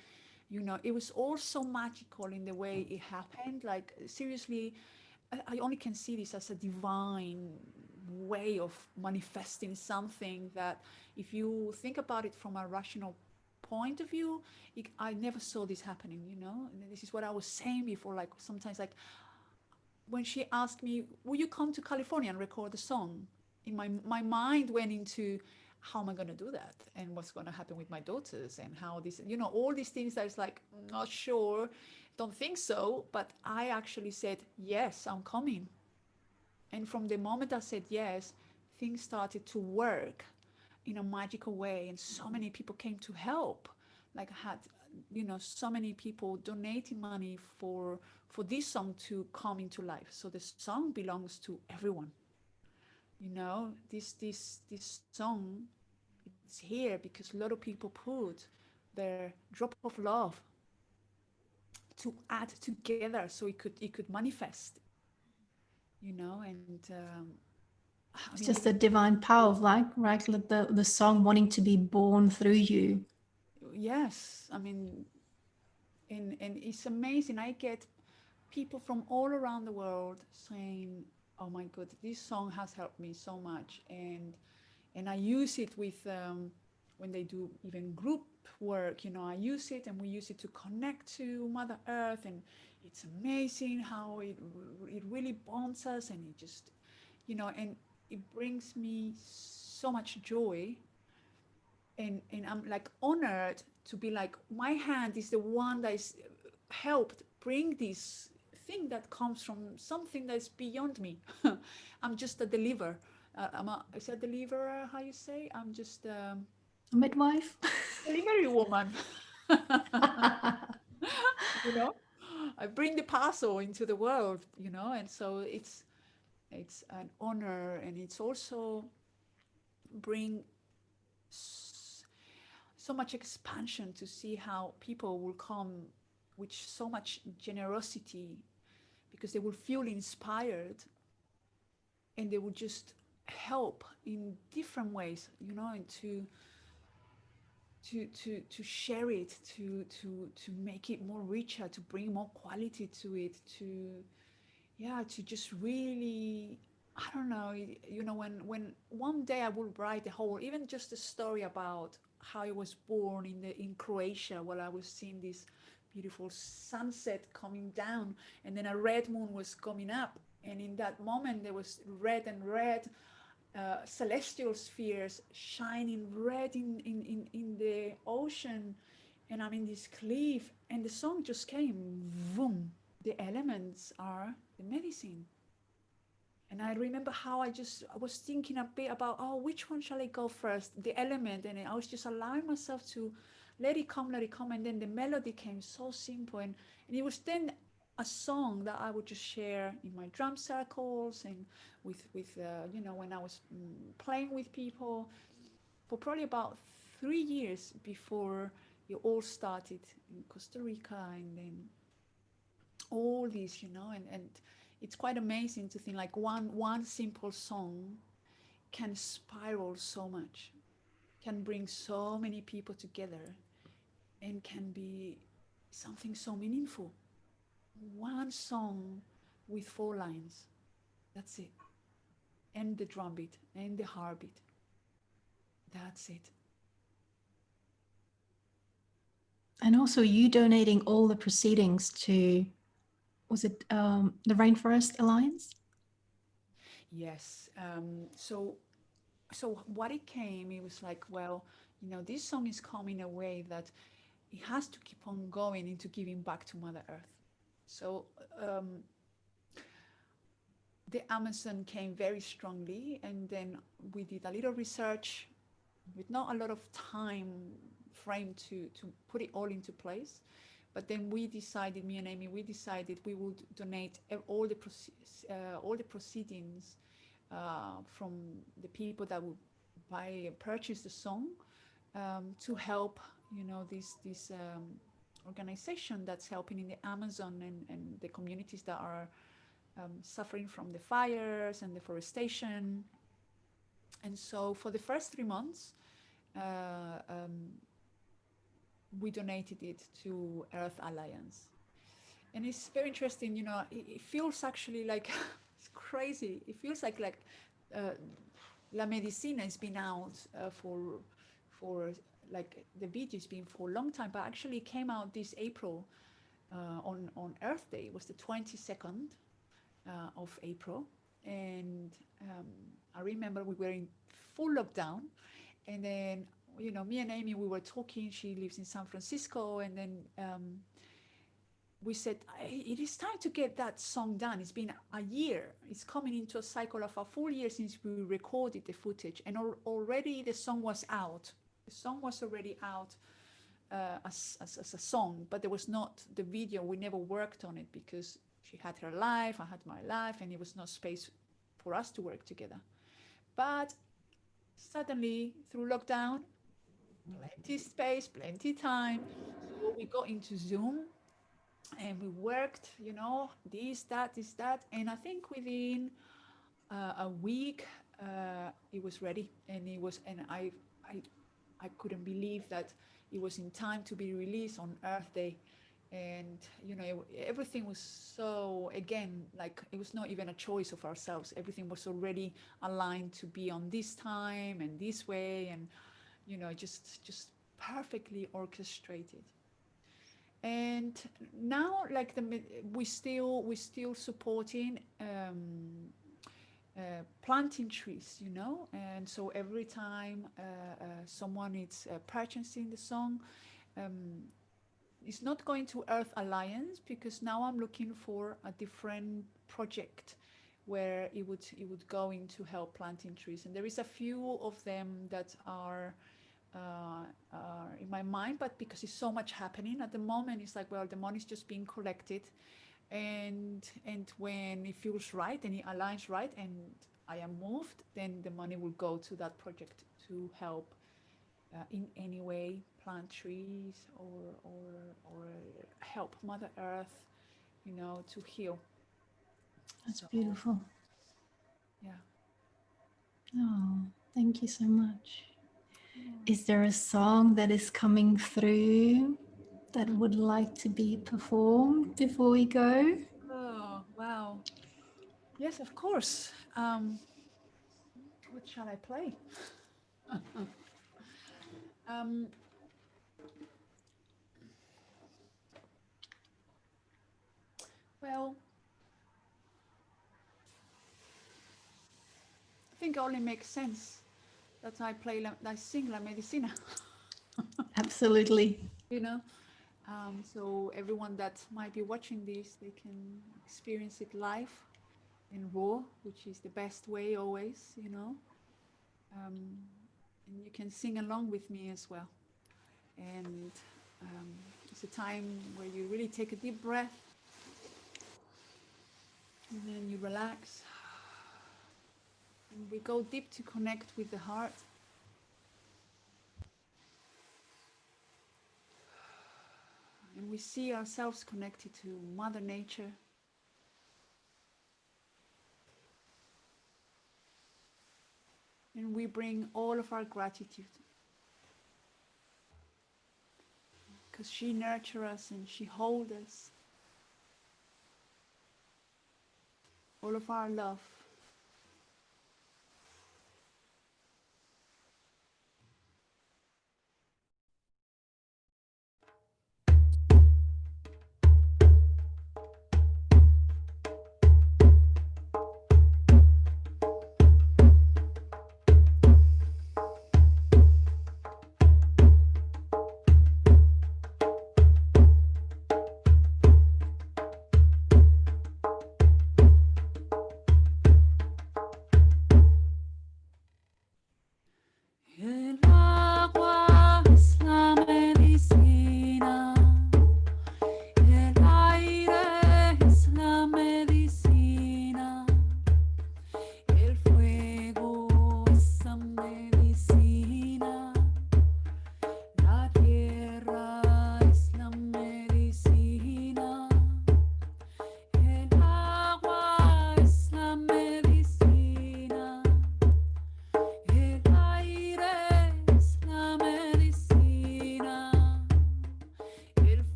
B: It was all so magical in the way it happened. Like, seriously, I only can see this as a divine way of manifesting something that, if you think about it from a rational point of view, I never saw this happening. And this is what I was saying before. Like, sometimes, like, when she asked me, "Will you come to California and record the song?" In my mind went into, how am I going to do that, and what's going to happen with my daughters, and how this, all these things that is like, not sure, don't think so. But I actually said yes, I'm coming. And from the moment I said yes, things started to work in a magical way, and so many people came to help. Like I had, so many people donating money for this song to come into life. So the song belongs to everyone. This song, it's here because a lot of people put their drop of love to add together so it could manifest. And I
A: It's
B: mean,
A: just the divine power of like the song wanting to be born through you.
B: yes, I mean, and it's amazing. I get people from all around the world saying, "Oh my God, this song has helped me so much," and I use it with when they do even group work. I use it, and we use it to connect to Mother Earth, and it's amazing how it really bonds us, and it just and it brings me so much joy, and I'm like honored to be like, my hand is the one that is helped bring this thing that comes from something that's beyond me. I'm just a deliver. Is a deliverer, how you say? I'm just
A: A midwife.
B: delivery woman. you know, I bring the parcel into the world. And so it's an honor, and it's also bring so much expansion to see how people will come with so much generosity, because they will feel inspired, and they will just help in different ways, and to share it, to make it more richer, to bring more quality to it, to just really, I don't know, when one day I will write the whole, even just a story about how I was born in Croatia, while I was seeing this beautiful sunset coming down, and then a red moon was coming up, and in that moment there was red and red celestial spheres shining red in the ocean, and I'm in this cliff, and the song just came, boom. The elements are the medicine. And I remember how I was thinking a bit about, oh, which one shall I go first? The element. And I was just allowing myself to let it come. And then the melody came so simple. And it was then a song that I would just share in my drum circles, and with when I was playing with people for probably about 3 years before it all started in Costa Rica, and then all these, and it's quite amazing to think like one simple song can spiral so much, can bring so many people together, and can be something so meaningful. One song with 4 lines, that's it, and the drum beat and the heartbeat, that's it.
A: And also you donating all the proceedings to, was it the Rainforest Alliance?
B: Yes. So what it came, it was like, well, this song is coming a way that it has to keep on going into giving back to Mother Earth. So um, the Amazon came very strongly, and then we did a little research with not a lot of time frame to put it all into place. But then we decided, me and Amy, we decided we would donate all the proceedings from the people that would purchase the song, to help, this organization that's helping in the Amazon, and the communities that are suffering from the fires and deforestation. And so for the first 3 months, uh, um, we donated it to Earth Alliance. And it's very interesting, it feels actually like it's crazy. It feels like uh, La Medicina has been out for like the video's been for a long time, but actually it came out this April, on Earth Day. It was the 22nd, of April, and um, I remember we were in full lockdown, and then me and Amy, we were talking. She lives in San Francisco, and then we said it is time to get that song done. It's been a year. It's coming into a cycle of a full year since we recorded the footage, and already the song was out. The song was already out as a song, but there was not the video. We never worked on it because she had her life, I had my life, and it was no space for us to work together. But suddenly, through lockdown, plenty space, plenty time. So we got into Zoom and we worked, this, that. And I think within a week, it was ready. And I couldn't believe that it was in time to be released on Earth Day. And, everything was so, again, like it was not even a choice of ourselves. Everything was already aligned to be on this time and this way. And, just perfectly orchestrated. And now, like we still supporting planting trees, and so every time someone is purchasing the song, um, it's not going to Earth Alliance, because now I'm looking for a different project where it would go into help planting trees, and there is a few of them that are in my mind, but because it's so much happening at the moment, it's like, well, the money's just being collected, and when it feels right and it aligns right, and I am moved, then the money will go to that project to help in any way plant trees, or help Mother Earth, to heal.
A: That's
B: So
A: beautiful.
B: yeah.
A: Oh, thank you so much.
B: Mm.
A: Is there a song that is coming through that would like to be performed before we go?
B: Oh wow. Yes, of course. What shall I play? um, well, I think it only makes sense that I sing La Medicina,
A: Absolutely.
B: you know. So everyone that might be watching this, they can experience it live and raw, which is the best way always, Um, and you can sing along with me as well. And it's a time where you really take a deep breath, and then you relax. And we go deep to connect with the heart. And we see ourselves connected to Mother Nature. And we bring all of our gratitude, because she nurtures us and she holds us. All of our love.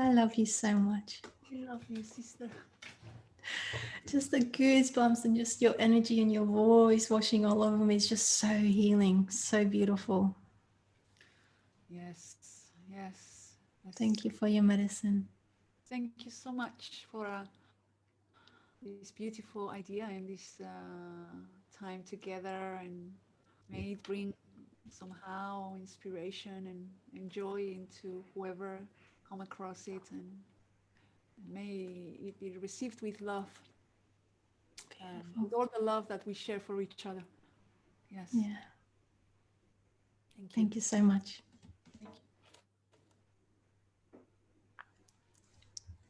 A: I love you so much.
B: I love you, sister.
A: Just the goosebumps and just your energy and your voice washing all over me is just so healing, so beautiful.
B: Yes, yes, yes.
A: Thank you for your medicine.
B: Thank you so much for this beautiful idea and this time together, and may it bring somehow inspiration and joy into whoever come across it, and may it be received with love,
A: Beautiful.
B: with all the love that we share for each other. Yes.
A: Yeah.
B: Thank you.
A: Thank you so much.